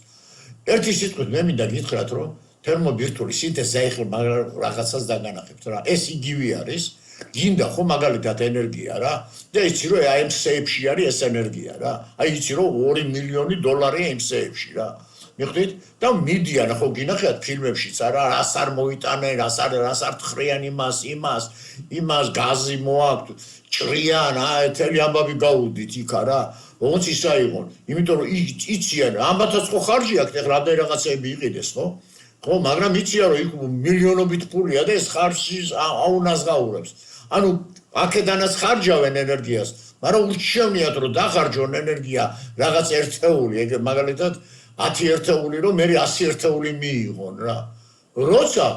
Speaker 1: ერთი სიტყვით მე მინდა გითხრათ, რომ თერმობირთვული სინთეზი ეხლა რაღაცას დაგანახებთ რა. ეს იგივე არის, გინდა ხო მაგალითად ენერგია რა. და იცი რომ აი ამ სეიფში არის ეს ენერგია რა. აი იცი რომ $2 მილიონი ამ სეიფში რა. მიხვდით? და მიდიან ხო გინახეთ ფილმებშიც არა, რას არ მოიტანენ, რას არ თხრიან იმას გაზი მოაქვთ, ჭრიან, ეთერი ამბავი გაუდით იქ არა. ոնց ის აიღონ, იმიტომ რომ იციან, ამათაც ხო ხარჯი აქვს, ეხლა რამდენი რაღაცები იყიდეს ხო? ხო, მაგრამ იციან რომ იქ მილიონობით ფულია და ეს ხარჯი აუნაზღაურებს. ანუ აქედანაც ხარჯავენ ენერგიას, მაგრამ ურჩევნიათ რომ დახარჯონ ენერგია რაღაც ერთეული, ეგ მაგალითად 10 ერთეული რომ მე 100 ერთეული მიიღონ რა. როცა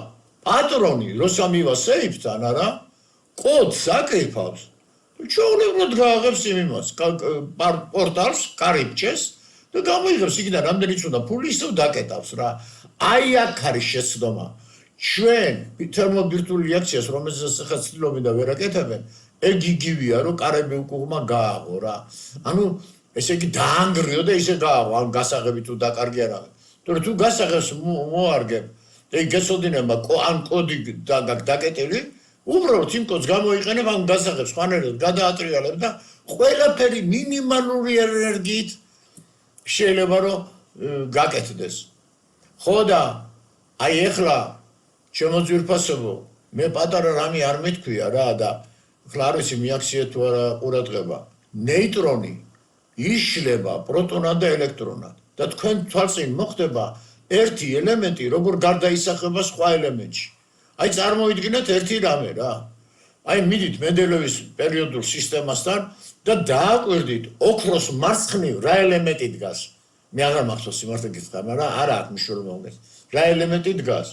Speaker 1: პატრონი როცა მივა სეიფთან არა, კოდს აკრიფავს. ჩვეულებრივად გააღებს იმას, პორტალს, კარიბჭეს და გამოიღებს იქიდან რამდენიც უნდა ფული ისევ დაკეტავს რა. აი აქ არის შეცდომა. ჩვენ თერმობირთვული რეაქციას, რომელზეც ახლა ცდილობენ და ვერ აკეთებენ, ეგ იგივეა, რომ კარები უკუღმა გააღო რა. ანუ ესე იგი დაანგრიო და ისე გააღო, ან გასაღები თუ დაკარგი არა. თორე თუ გასაღებს მოარგებ და იქ გეცოდინება ან კოდი დაკეტილი, უბრალოდ იმ კოდს გამოიყენებ, ან გასაღებს ხანერად გადაატრიალებ და ყველაფერი მინიმალური ენერგიით შეიძლება რომ გაკეთდეს. ხო და აი ეხლა ჩემო ძვირფასებო, მე პატარა რამე არ მეთქვია რა და ეხლა არ ვიცი მიაქციეთ თუ არა ყურადღება. ნეიტრონი იშლება პროტონად და ელექტრონად და თქვენ თვალწინ მოხდება ერთი ელემენტი როგორ გარდაისახება სხვა ელემენტში. აი წარმოიდგინეთ ერთი რამე რა. აი მიდით მენდელევის პერიოდულ სისტემასთან და დააკვირდით ოქროს მარცხნივ რა ელემენტი დგას. მე აღარ მახსოვს სიმართლე გითხრა, მაგრამ არა აქვს მნიშვნელობა უნდა. რა ელემენტი დგას.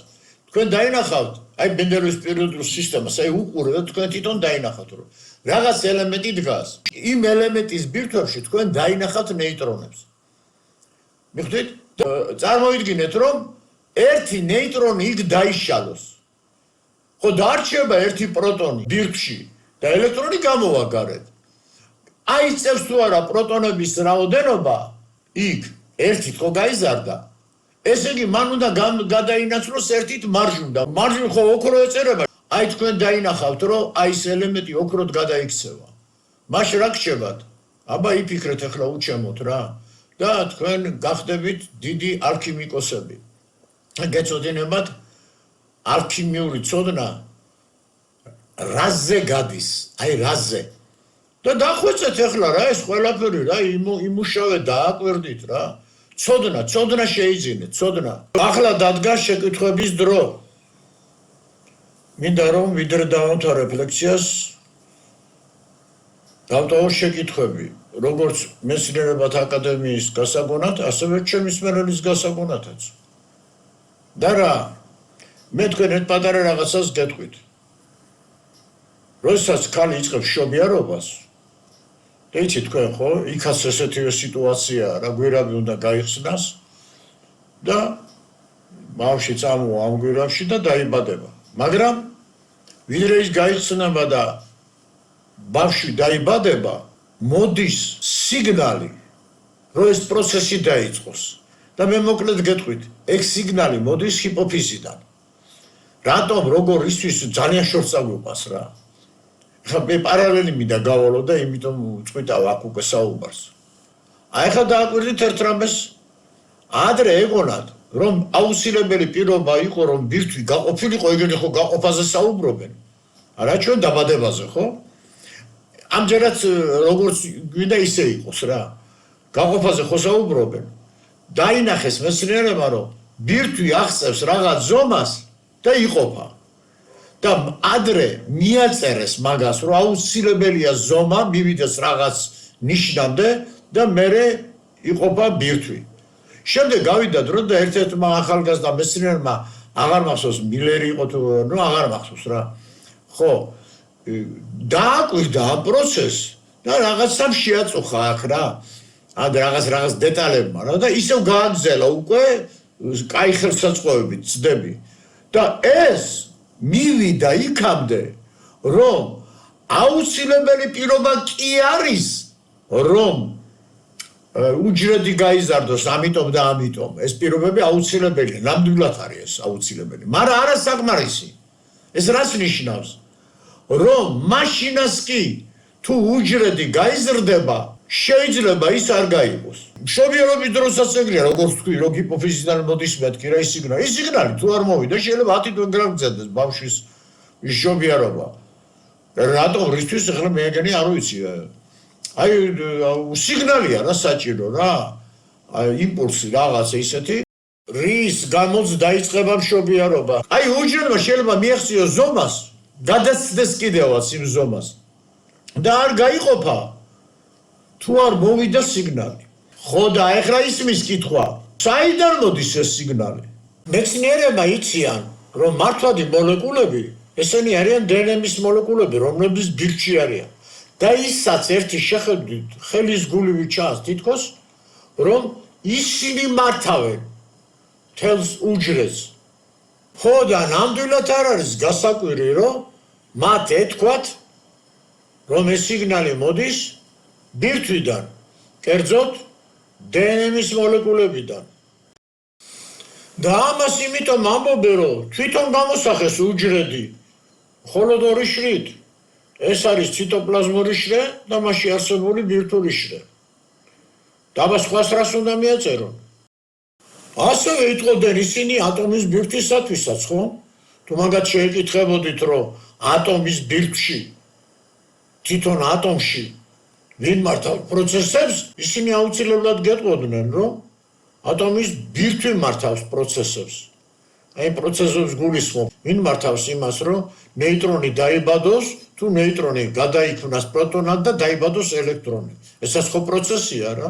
Speaker 1: თქვენ დაინახავთ აი მენდელევის პერიოდულ სისტემას, აი უყურეთ და თქვენ თვითონ დაინახავთ რომ რაღაც ელემენტი დგას. იმ ელემენტის ბირთვებში თქვენ დაინახავთ ნეიტრონებს. მიხვდით? წარმოიდგინეთ რომ ერთი ნეიტრონი იქ დაიშალოს. ხო დარჩება ერთი პროტონი ბირთვში და ელექტრონი გამოვა გარეთ. აიწევს თუ არა პროტონების რაოდენობა იქ ერთით ხო გაიზარდა. ესე იგი მან უნდა გადაინაცვლოს ერთით მარჟვნი და მარჟვნი ხო ოქრო ეწერება. აი თქვენ დაინახავთ რომ აი ეს ელემენტი ოქროდ გადაიქცევა. მაშ რა გჭებათ? აბა იფიქრეთ ახლა უჩემოთ რა და თქვენ გახდებით დიდი ალქიმიკოსები. გეცოდინებათ ალქიმიური ცოდნა რაზე გადის, აი რაზე. და დახვეწეთ ახლა რა ეს ყველაფერი რა იმუშავეთ დააკვირდით რა. ცოდნა შეიძინეთ, ცოდნა. ახლა დადგა შეკითხვების დრო. მინდა რომ ვიდრე დავამთავრებ ლექციას, დავტოვო შეკითხვები, როგორც მეცნიერებათა აკადემიის გასაგონად, ასევე ჩემი მსმენელის გასაგონადაც. და რა მე თქვენ ერთ პატარა რაღაცას გეტყვით. როდესაც ქალი იწყებს შობიარობას, და იცით თქვენ ხო, იქაც ესეთივე სიტუაციაა, რა გვირაბი უნდა გაიხსნას და ბავშვი წამოვა ამ გვირაბში და დაიბადება. მაგრამ ვიდრე ის გაიხსნება და ბავშვი დაიბადება, მოდის სიგნალი, რომ ეს პროცესი დაიწყოს. და მე მოკლედ გეტყვით, ეგ სიგნალი მოდის ჰიპოფიზიდან. რატომ როგორ ისთვის ძალიან შორს წაგვიყვას რა. ხა მე პარალელი მინდა გავალო და იმიტომ წვითავ აქ უკვე საუბარს. აი ხა დააკვირდით ერთ რამეს, ადრე ეგონათ, რომ აუცილებელი პირობა იყო, რომ ბირთვი გაყოფილიყო, ეგენი ხო გაყოფაზე საუბრობენ. არა ჩვენ დაბადებაზე ხო? ამჯერად როგორც გვინდა ისე იყოს რა. გაყოფაზე ხო საუბრობენ. დაინახეს მეცნიერებმა, რომ ბირთვი აღწევს რაღაც ზომას და იყოფა. და ადრე მიაწერეს მაგას, რომ აუცილებელია ზომა მივიდეს რაღაც ნიშნამდე და მერე იყოფა ბირთვი. შემდეგ გავიდა დრო და ერთ-ერთმა ახალგაზრდა მეცნიერმა აღარ მახსოვს მილერი იყო თუ ნუ აღარ მახსოვს რა. ხო, დააკვირდა ამ პროცესს და რაღაცამ შეაწუხა აქ რა. ან რაღაც დეტალებმა რა და ისევ გააგზელა უკვე კაი ხელსაწყოებით ცდები. და ეს მივიდა იქამდე, რომ აუცილებელი პირობა კი არის, რომ უჯრედი გაიზარდოს ამიტომ და ამიტომ. ეს პირობები აუცილებელია, ნამდვილად არის ეს აუცილებელი. მაგრამ არა საკმარისი. ეს რას ნიშნავს? რომ მაშინაც კი თუ უჯრედი გაიზრდება, შეიძლება ის არ გაიყოს. მშობიარობის დროსაც ეგრეა, როგორც თქვი, რომ ჰიპოფიზიდან მოდის მეთქი რა ის სიგნალი. ის სიგნალი თუ არ მოვიდა, შეიძლება 10 თვე გაგრძელდეს ბავშვის მშობიარობა. რატომ რისთვის ახლა მე ეგენი არ ვიცი. აი სიგნალია რა საჭირო რა. აი იმპულსი რაღაცა ისეთი, რის გამოც დაიწყება მშობიარობა. აი უჯრედმა შეიძლება მიაღწიოს ზომას, გადაცდეს კიდევაც იმ ზომას. და არ გაიყოფა. თუ არ მოვიდა სიგნალი. ხო და ეხლა ისმის კითხვა, საიდან მოდის ეს სიგნალი? მეცნიერებმა იციან, რომ მართვადი მოლეკულები, ესენი არიან დნმ-ის მოლეკულები, რომლებიც ბირთვში არიან. და ისაც ერთი შეხედვით ხელის გულივი ჩანს თითქოს, რომ ისინი მართავენ თელს უჯრედს. ხო და ნამდვილად არ არის გასაკვირი, რომ მათ ეთქვათ, რომ ეს სიგნალი მოდის ბირთვიდან, კერძოდ დნმ-ის მოლეკულებიდან. და ამას იმიტომ ამბობენ, რომ თვითონ გამოსახეს უჯრედი მხოლოდ ორი შრით. ეს არის ციტოპლაზმური შრე და მასში არსებული ბირთვული შრე. დაბა სხვას რას უნდა მიაწერონ? ასევე იტყოდნენ ისინი ატომის ბირთვისათვისაც, ხო? თუ მაგათ შეეკითხებოდით, რომ ატომის ბირთვში, თვითონ ატომში ვინ მართავს პროცესებს, ისინი აუცილებლად გეტყოდნენ, რომ ატომის ბირთვი მართავს პროცესებს. აი პროცესებს გულისხმობ, ვინ მართავს იმას, რომ ნეიტრონი დაიბადოს, თუ ნეიტრონი გადაიქმნას პროტონად და დაიბადოს ელექტრონი. ესაც ხო პროცესია რა?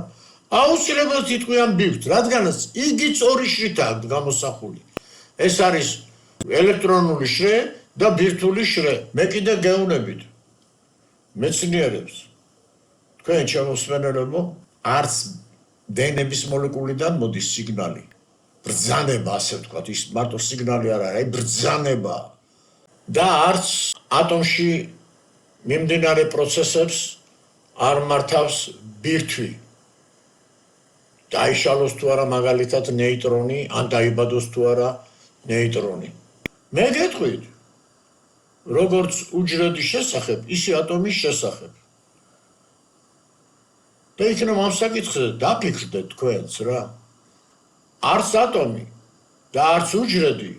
Speaker 1: აუცილებლად იტყვიან ბირთვს, რადგანაც იგი სწორი შრითაა გამოსახული. ეს არის ელექტრონული შრე და ბირთვული შრე. მე კიდე გეუბნებით მეცნიერებს, თქვენ შემოსმენელებო, არც დნმ-ის მოლეკულიდან მოდის სიგნალი. ბრძანება, ასე ვთქვათ, ის მარტო სიგნალი არ არის, აი ბრძანება. და არც ატომში მიმდინარე პროცესებს არ მართავს ბირთვი. დაიშალოს თუ არა მაგალითად ნეიტრონი, ან დაიბადოს თუ არა ნეიტრონი. მე გეტყვით, როგორც უჯრედის შესახებ, ისე ატომის შესახებ. და იქნებ ამ საკითხზე დაფიქრდეთ თქვენც რა. არც ატომი და არც უჯრედი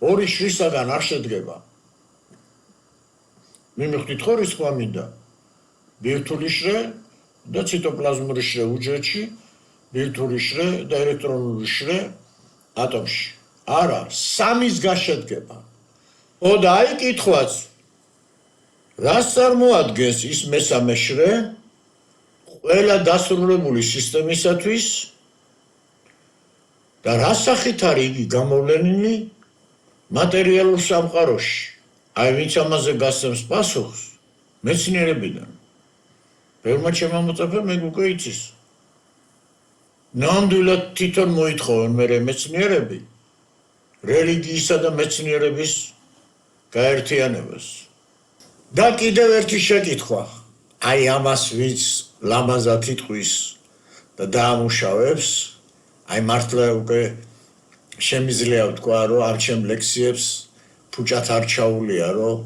Speaker 1: ორი შრისაგან არ შედგება. მიმიხვდით ხო რის თქვა მინდა? ბირთვული შრე და ციტოპლაზმური შრე უჯრედში, ბირთვული შრე და ელექტრონული შრე ატომში. არა, სამისგან შედგება. ო და აი კითხვაც, რას წარმოადგენს ის მესამე შრე ყველა დასრულებული სისტემისათვის და რა სახით არის იგი გამოვლენილი მატერიალურ სამყაროში? აი ვინც ამაზე გასცემს პასუხს, მეცნიერებიდან. ბევრმა ჩემმა მოწაფემ ეგ უკვე იცის. ნამდვილად თვითონ მოითხოვენ მე მეცნიერები რელიგიისა და მეცნიერების გაერთიანებას. და კიდევ ერთი შეკითხვა. აი ამას ვინც ლამაზად იტყვის და დაამუშავებს, აი მართლა უკვე შემიძლია ვთქვა, რომ ამ ჩემ ლექციებს ფუჭად არ ჩაულია, რომ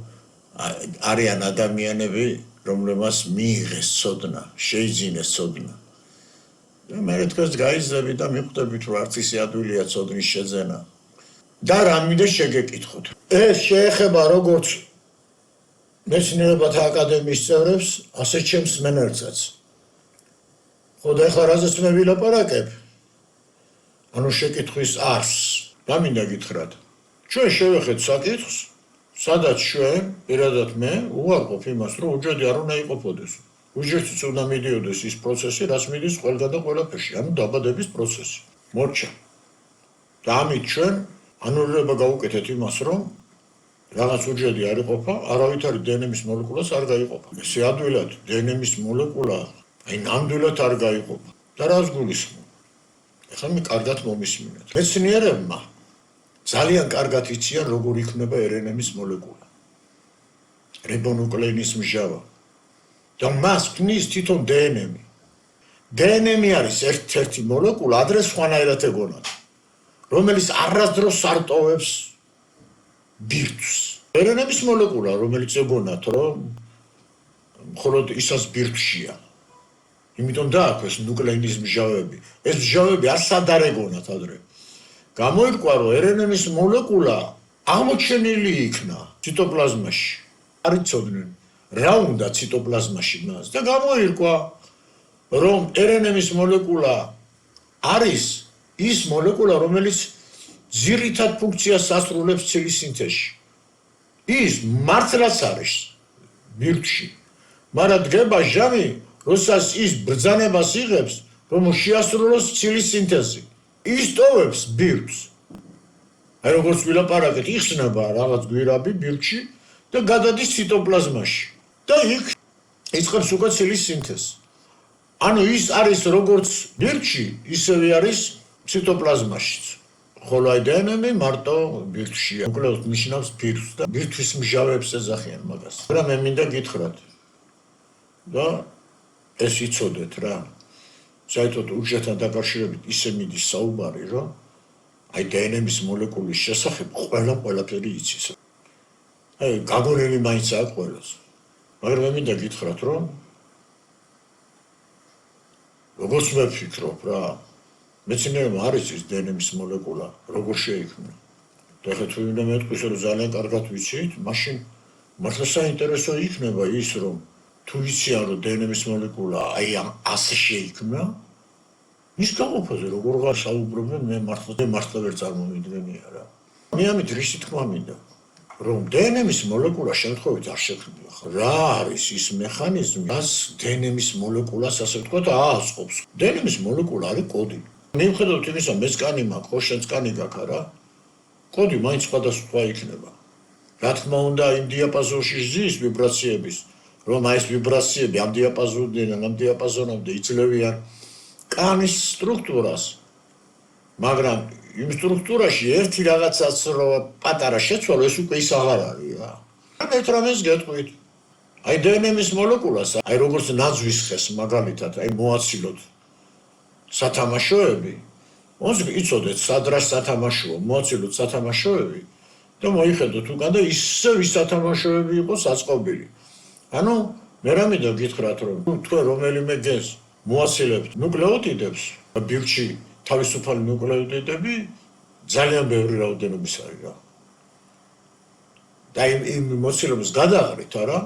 Speaker 1: არიან ადამიანები, რომლებმაც მიიღეს ცოდნა, შეიძინეს ცოდნა. და მე თქვენს გაიზრდები და მიხვდებით, რომ არც ისე ადვილია ცოდნის შეძენა. და რამე შეგეკითხოთ. ეს შეეხება როგორც მეცნიერებათა აკადემიის წევრებს, ასე ჩემს მენერცაც. ხო და ეხლა რაზეც მე ვილაპარაკებ? ანუ შეკითხვის არსს. რა მინდა გითხრათ? ჩვენ შევეხეთ საკითხს, სადაც ჩვენ, პირადად მე, უარყოფ იმას, რომ უჯრედი არ უნდა იყოფოდეს. უჯრედშიც უნდა მიდიოდეს ის პროცესი, რაც მიდის ყველგან და ყველაფერში, ანუ დაბადების პროცესი. მორჩა. და ამით ჩვენ ანულირება გავუკეთეთ იმას, რომ რაღაც უჯრედი არ იყოფა, არავითარი დნმ-ის მოლეკულას არ გაიყოფა. ესე ადვილად დნმ-ის მოლეკულა, აი ნამდვილად არ გაიყოფა. და რას გულისხმობ? ეხლა მე კარგად მომისმინეთ. მეცნიერებმა ძალიან კარგად იციან, როგორ იქმნება რნმ-ის მოლეკულა. რიბონუკლეინის მჟავა. და მას ქმნის თვითონ დნმ. დნმ არის ერთ-ერთი მოლეკულა, ადრე სხვანაირად ეგონათ, რომელიც არასდროს არ ტოვებს ბირთვს. რნმ-ის მოლეკულა, რომელიც ეგონათ, რომ მხოლოდ ისაც ბირთვშია. იმიტომ დააქვეს ნუკლეინის მჟავები. ეს მჟავები არც არ ეგონათ ადრე. გამოირკვა, რომ რნმ-ის მოლეკულა აღმოჩენილი იქნა ციტოპლაზმაში. არ იცოდნენ რა უნდა ციტოპლაზმაში მას და გამოირკვა, რომ რნმ-ის მოლეკულა არის ის მოლეკულა, რომელიც ძირითად ფუნქციას ასრულებს ცილის სინთეზში. ის მართლაც არის ბირთვში, მაგრამ დგება ჟამი, როდესაც ის ბრძანებას იღებს, რომ შეასრულოს ცილის სინთეზი. ის ტოვებს ბირთვს. აი როგორც ვილაპარაკეთ, იხსნება რაღაც გვირაბი ბირთვში და გადადის ციტოპლაზმაში. და იქ იწყებს უკვე ცილის სინთეზს. ანუ ის არის როგორც ბირთვში, ისევე არის ციტოპლაზმაშიც. ხოლო აი დნმ მარტო ბირთვშია. უკლეოდ ნიშნავს ბირთვს და ბირთვის მჟავებს ეძახიან მაგას. მაგრამ მე მინდა გითხრათ და ეს იცოდეთ რა. საერთოდ უჯრედთან დაკავშირებით ისე მიდის საუბარი, რომ აი დნმ-ის მოლეკულის შესახებ ყველაფერი იცის. აი გაგონილი მაინც აქვს ყველას. მაგრამ მე მინდა გითხრათ, რომ როგორც მე ვფიქრობ რა, მეცნიერებმა არ იცის დნმ-ის მოლეკულა როგორ შეიქმნა. და ეხლა თუ უნდა მეთქვის რომ ძალიან კარგად ვიცით, მაშინ მართლა საინტერესო იქნება ის რომ თუ იციან რომ დნმ-ის მოლეკულა აი ამ ასე შეიქმნა, ის გაყოფაზე როგორ გასაუბრებენ მე მართლა ვერ წარმოვიდგენია რა. მე ამით რისი თქმა მინდა რომ დნმ-ის მოლეკულა შემთხვევით არ შექმნია. რა არის ის მექანიზმი, რაც დნმ-ის მოლეკულას ასე ვთქვათ ააწყობს. დნმ-ის მოლეკულა არის კოდი. მიუხედავად იმისა, მეც კანი მაქვს, ხო შენც კანი გაქვს რა. კოდი მაინც სხვადასხვა იქნება. რა თქმა უნდა, იმ დიაპაზონში ზის ვიბრაციების, რომ აი ეს ვიბრაციები ამ დიაპაზონიდან ამ დიაპაზონამდე იძლევიან კანის სტრუქტურას. მაგრამ იმ სტრუქტურაში ერთი რაღაცაც რომ პატარა შეცვალო, ეს უკვე ის აღარ არის რა. ერთ რამეს გეტყვით. აი დნმ-ის მოლეკულას, აი როგორც ნაძვის ხეს მაგალითად, აი მოაცილოთ სათამაშოები, იცოდეთ სად რა სათამაშოა, მოაცილოთ სათამაშოები და მოიხედოთ უკან და ისევ ის სათამაშოები იყოს აწყობილი. ანუ მე რა მინდა გითხრათ რომ თქვენ რომელიმე გენს მოაცილებთ ნუკლეოტიდებს, ბირჩი თავისუფალი ნუკლეოტიდები ძალიან ბევრი რაოდენობის არის რა. და იმ მოცილებას გადააღრით არა?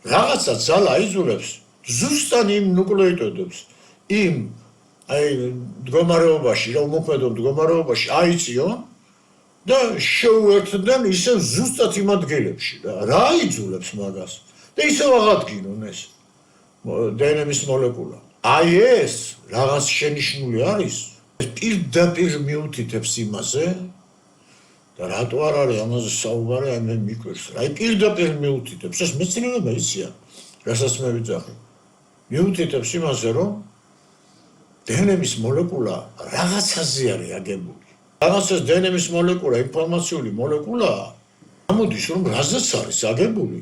Speaker 1: რაღაცა ძალა აიძულებს ზუსტად იმ ნუკლეოტიდებს იმ აი მდგომარეობაში, რომ მოქმედო მდგომარეობაში აიწიონ და შეუერთდნენ ისევ ზუსტად იმ ადგილებში და რა აიძულებს მაგას და ისევ აღადგინონ ეს დნმ-ის მოლეკულა. აი ეს რაღაც შენიშნული არის, პირდაპირ მიუთითებს იმაზე და რატო არ არის ამაზე საუბარი, აი მე მიკვირს რა. აი პირდაპირ მიუთითებს, ეს მეცნიერება იციან, რასაც მე ვიძახი. მიუთითებს იმაზე, რომ დნმ-ის მოლეკულა რაღაცაზე არის აგებული. რაღაცას დნმ-ის მოლეკულა, ინფორმაციული მოლეკულაა, ამოდის რომ რაზეც არის აგებული.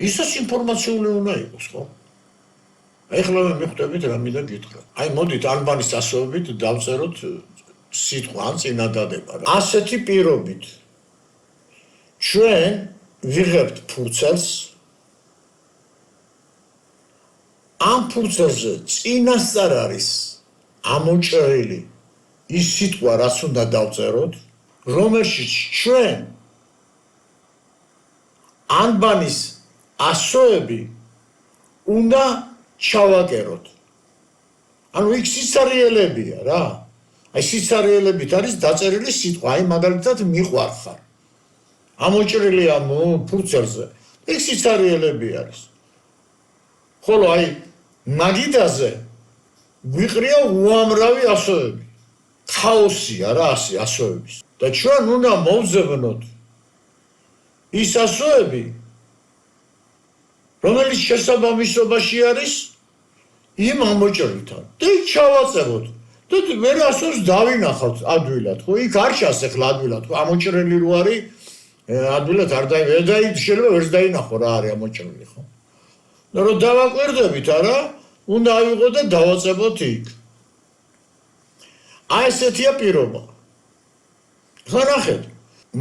Speaker 1: ისაც ინფორმაციული უნდა იყოს, ხო? ეხლა მე მიხვდებით რა მინდა გითხრათ. აი მოდით ალბანის ასოებით დავწეროთ სიტყვა ან წინადადება. ასეთი პირობით ჩვენ ვიღებთ ფურცელს, ამ ფურცელზე წინასწარ არის ამოჭრილი ის სიტყვა, რაც უნდა დავწეროთ, რომელშიც ჩვენ ალბანის ასოები უნდა ჩავაკეროთ. ანუ იქ სიცარიელებია რა. აი სიცარიელებით არის დაწერილი სიტყვა, აი მაგალითად მიყვარხარ. ამოჭრილი ამ ფურცელზე. იქ სიცარიელები არის. ხოლო აი მაგიდაზე გვიყრია უამრავი ასოები. ქაოსია რა ასე ასოების. და ჩვენ უნდა მოვძებნოთ ის ასოები, რომელიც შესაბამისობაში არის იმ ამოჭრილთან. და იქ ჩავაწეროთ. და ვერ ასოს დავინახავთ ადვილად, ხო? იქ არ ჩასეხლა ადვილად, ხო? ამოჭრილი რო არის, ადვილად არ შეიძლება ვერც დაინახო რა არის ამოჭრილი, ხო? და რო დავაკვირდებით, არა, უნდა ავიღოთ და დავაწეროთ იქ. აი ესეთია პირობა. ხა ნახეთ,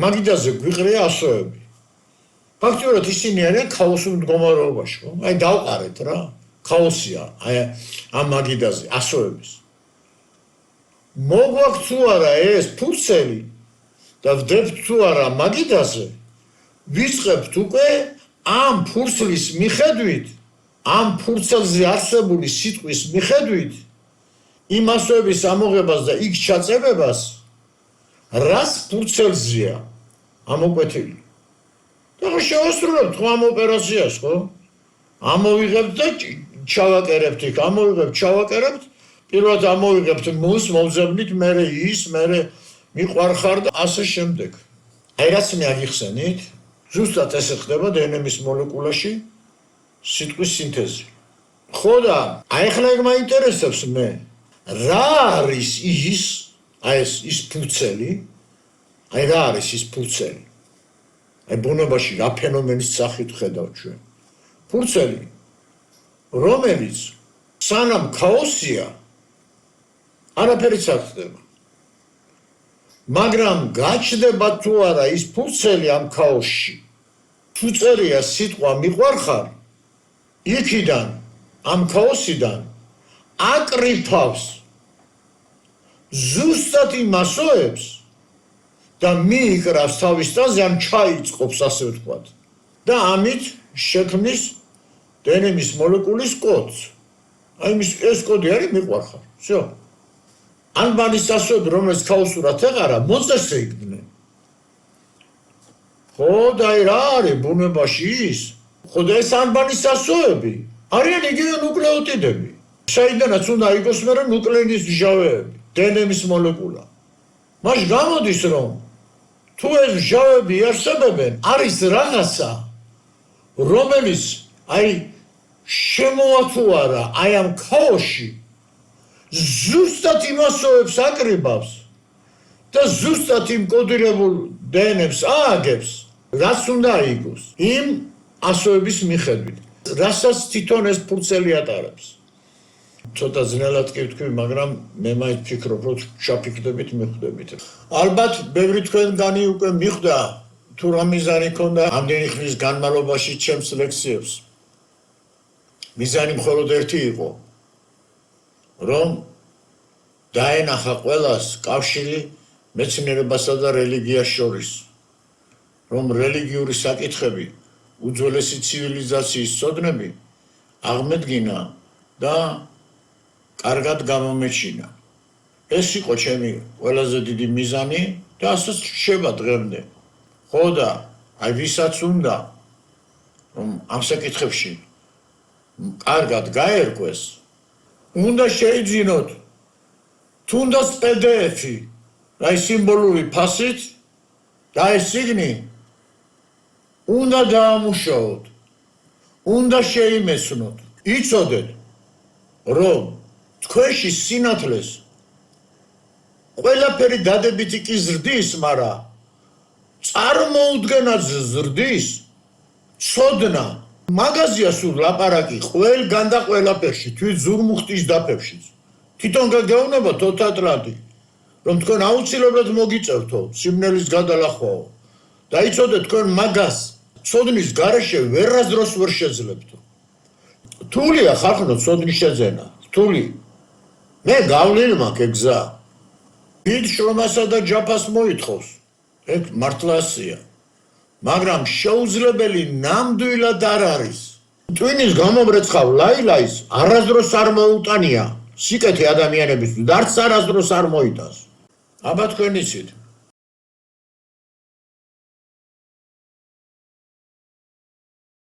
Speaker 1: მაგიდაზე გვიყრია ასოები. ფაქტობრივად ისინი არიან ქაოსურ მდგომარეობაში, ხო? აი დავყარეთ რა, ქაოსია, აი ამ მაგიდაზე ასოების. მოგვაქვს თუ არა ეს ფურცელი და ვდებთ თუ არა მაგიდაზე, ვიწყებთ უკვე ამ ფურცლის მიხედვით, ამ ფურცელზე არსებული სიტყვის მიხედვით, იმ ასოების ამოღებას და იქ ჩაწებებას, რას ფურცელზეა ამოკვეთილი. და შევასრულებთ ხო ამ ოპერაციას, ხო? ამოვიღებთ და ჩავაკერებთ იქ, ამოვიღებთ, ჩავაკერებთ, პირველად ამოვიღებთ მუს, მოვძებნით, მერე ის, მერე მიყვარხარ და ასე შემდეგ. აი რაც მე აგიხსენით, ზუსტად ესე ხდება დნმ-ის მოლეკულაში სიტყვის სინთეზი. ხო და აი ახლა ეგ მაინტერესებს მე, რა არის ის, აი ეს ფურცელი, აი რა არის ის ფურცელი? აი ბუნებაში რა ფენომენის სახით ხედავთ ჩვენ? ფურცელი, რომელიც სანამ ქაოსია, არაფერიც არ ხდება. მაგრამ გაჩნდება თუ არა ის ფურცელი ამ ქაოსში, თუ წერია სიტყვა მიყვარხარ, იქიდან ამ ქაოსიდან აკრიფავს ზუსტად იმ მასოებს და მიიკრავს თავის ტანზე, ან ჩაიწყობს, ასე ვთქვათ. და ამით შექმნის დნმ-ის მოლეკულის კოდს. აი ეს კოდი არის მიყვარხარ. всё. ანბანის ასოები, რომელიც ქაოსურად ეყარა, მოწესე იყვნენ. ხო და აი რა არის ბუნებაში ის? ხო და ეს ანბანის ასოები არიან იგივე ნუკლეოტიდები. საიდანაც უნდა იყოს მერე ნუკლეინის მჟავეები, დნმ-ის მოლეკულა. მაშინ გამოდის რომ თუ ეს მჟავეები არსებობენ, არის რაღაცა, რომელიც აი შემოათუარა აი ამ ქაოსში ზუსტად იმ ასოებს აკრიბავს და ზუსტად იმ კოდირებულ დნმ-ს ააგებს, რაც უნდა იყოს იმ ასოების მიხედვით, რასაც თვითონ ეს ფურცელი ატარებს. ცოტა ძნელად კი ვთქვი, მაგრამ მე მაინც ვფიქრობ, რომ ჩაფიქრდებით, მიხვდებით. ალბათ ბევრი თქვენგანი უკვე მიხვდა თუ რა მიზანი ქონდა ამდენი ხნის განმავლობაში ჩემს ლექციებს. მიზანი მხოლოდ ერთი იყო, რომ დაენახა ყველას კავშირი მეცნიერებასა და რელიგიას შორის, რომ რელიგიური საკითხები, უძველესი ცივილიზაციის ცოდნები აღმედგინა და კარგად გამომეჩინა. ეს იყო ჩემი ყველაზე დიდი მიზანი და ასეც რჩება დღემდე. ხო და აი ვისაც უნდა რომ ამ საკითხებში კარგად გაერკვეს, უნდა შეიძინოთ თუნდაც PDF-ი, აი სიმბოლური ფასით და ეს წიგნი უნდა დაამუშავოთ, უნდა შეიმეცნოთ, იცოდეთ, რომ თქვენში სინათლეს ყველაფერი დადებითი კი ზრდის, მაგრამ წარმოუდგენად ზრდის ცოდნა. მაგაზია სულ ლაპარაკი ყველგან და ყველაფერში, თვით ზურმუხტის დაფებშიც. თვითონ გაგეუბნება თოთატლანტი, რომ თქვენ აუცილებლად მოგიწევთო სიმნელის გადალახვაო და იცოდეთ თქვენ მაგას ცოდნის გარეშე ვერასდროს ვერ შეძლებთო. რთულია ხალხო ცოდნის შეძენა, რთული. მე გავლილი მაქვს გზა. დიდ შრომასა და ჯაფას მოითხოვს. ეგ მართლასია. მაგრამ შეუძლებელი ნამდვილად არ არის. ტვინის გამომრეცხავ ლაილაის არასდროს არ მოუტანია სიკეთე ადამიანებისთვის და არც არასდროს არ მოიტანს. აბა თქვენ იცით.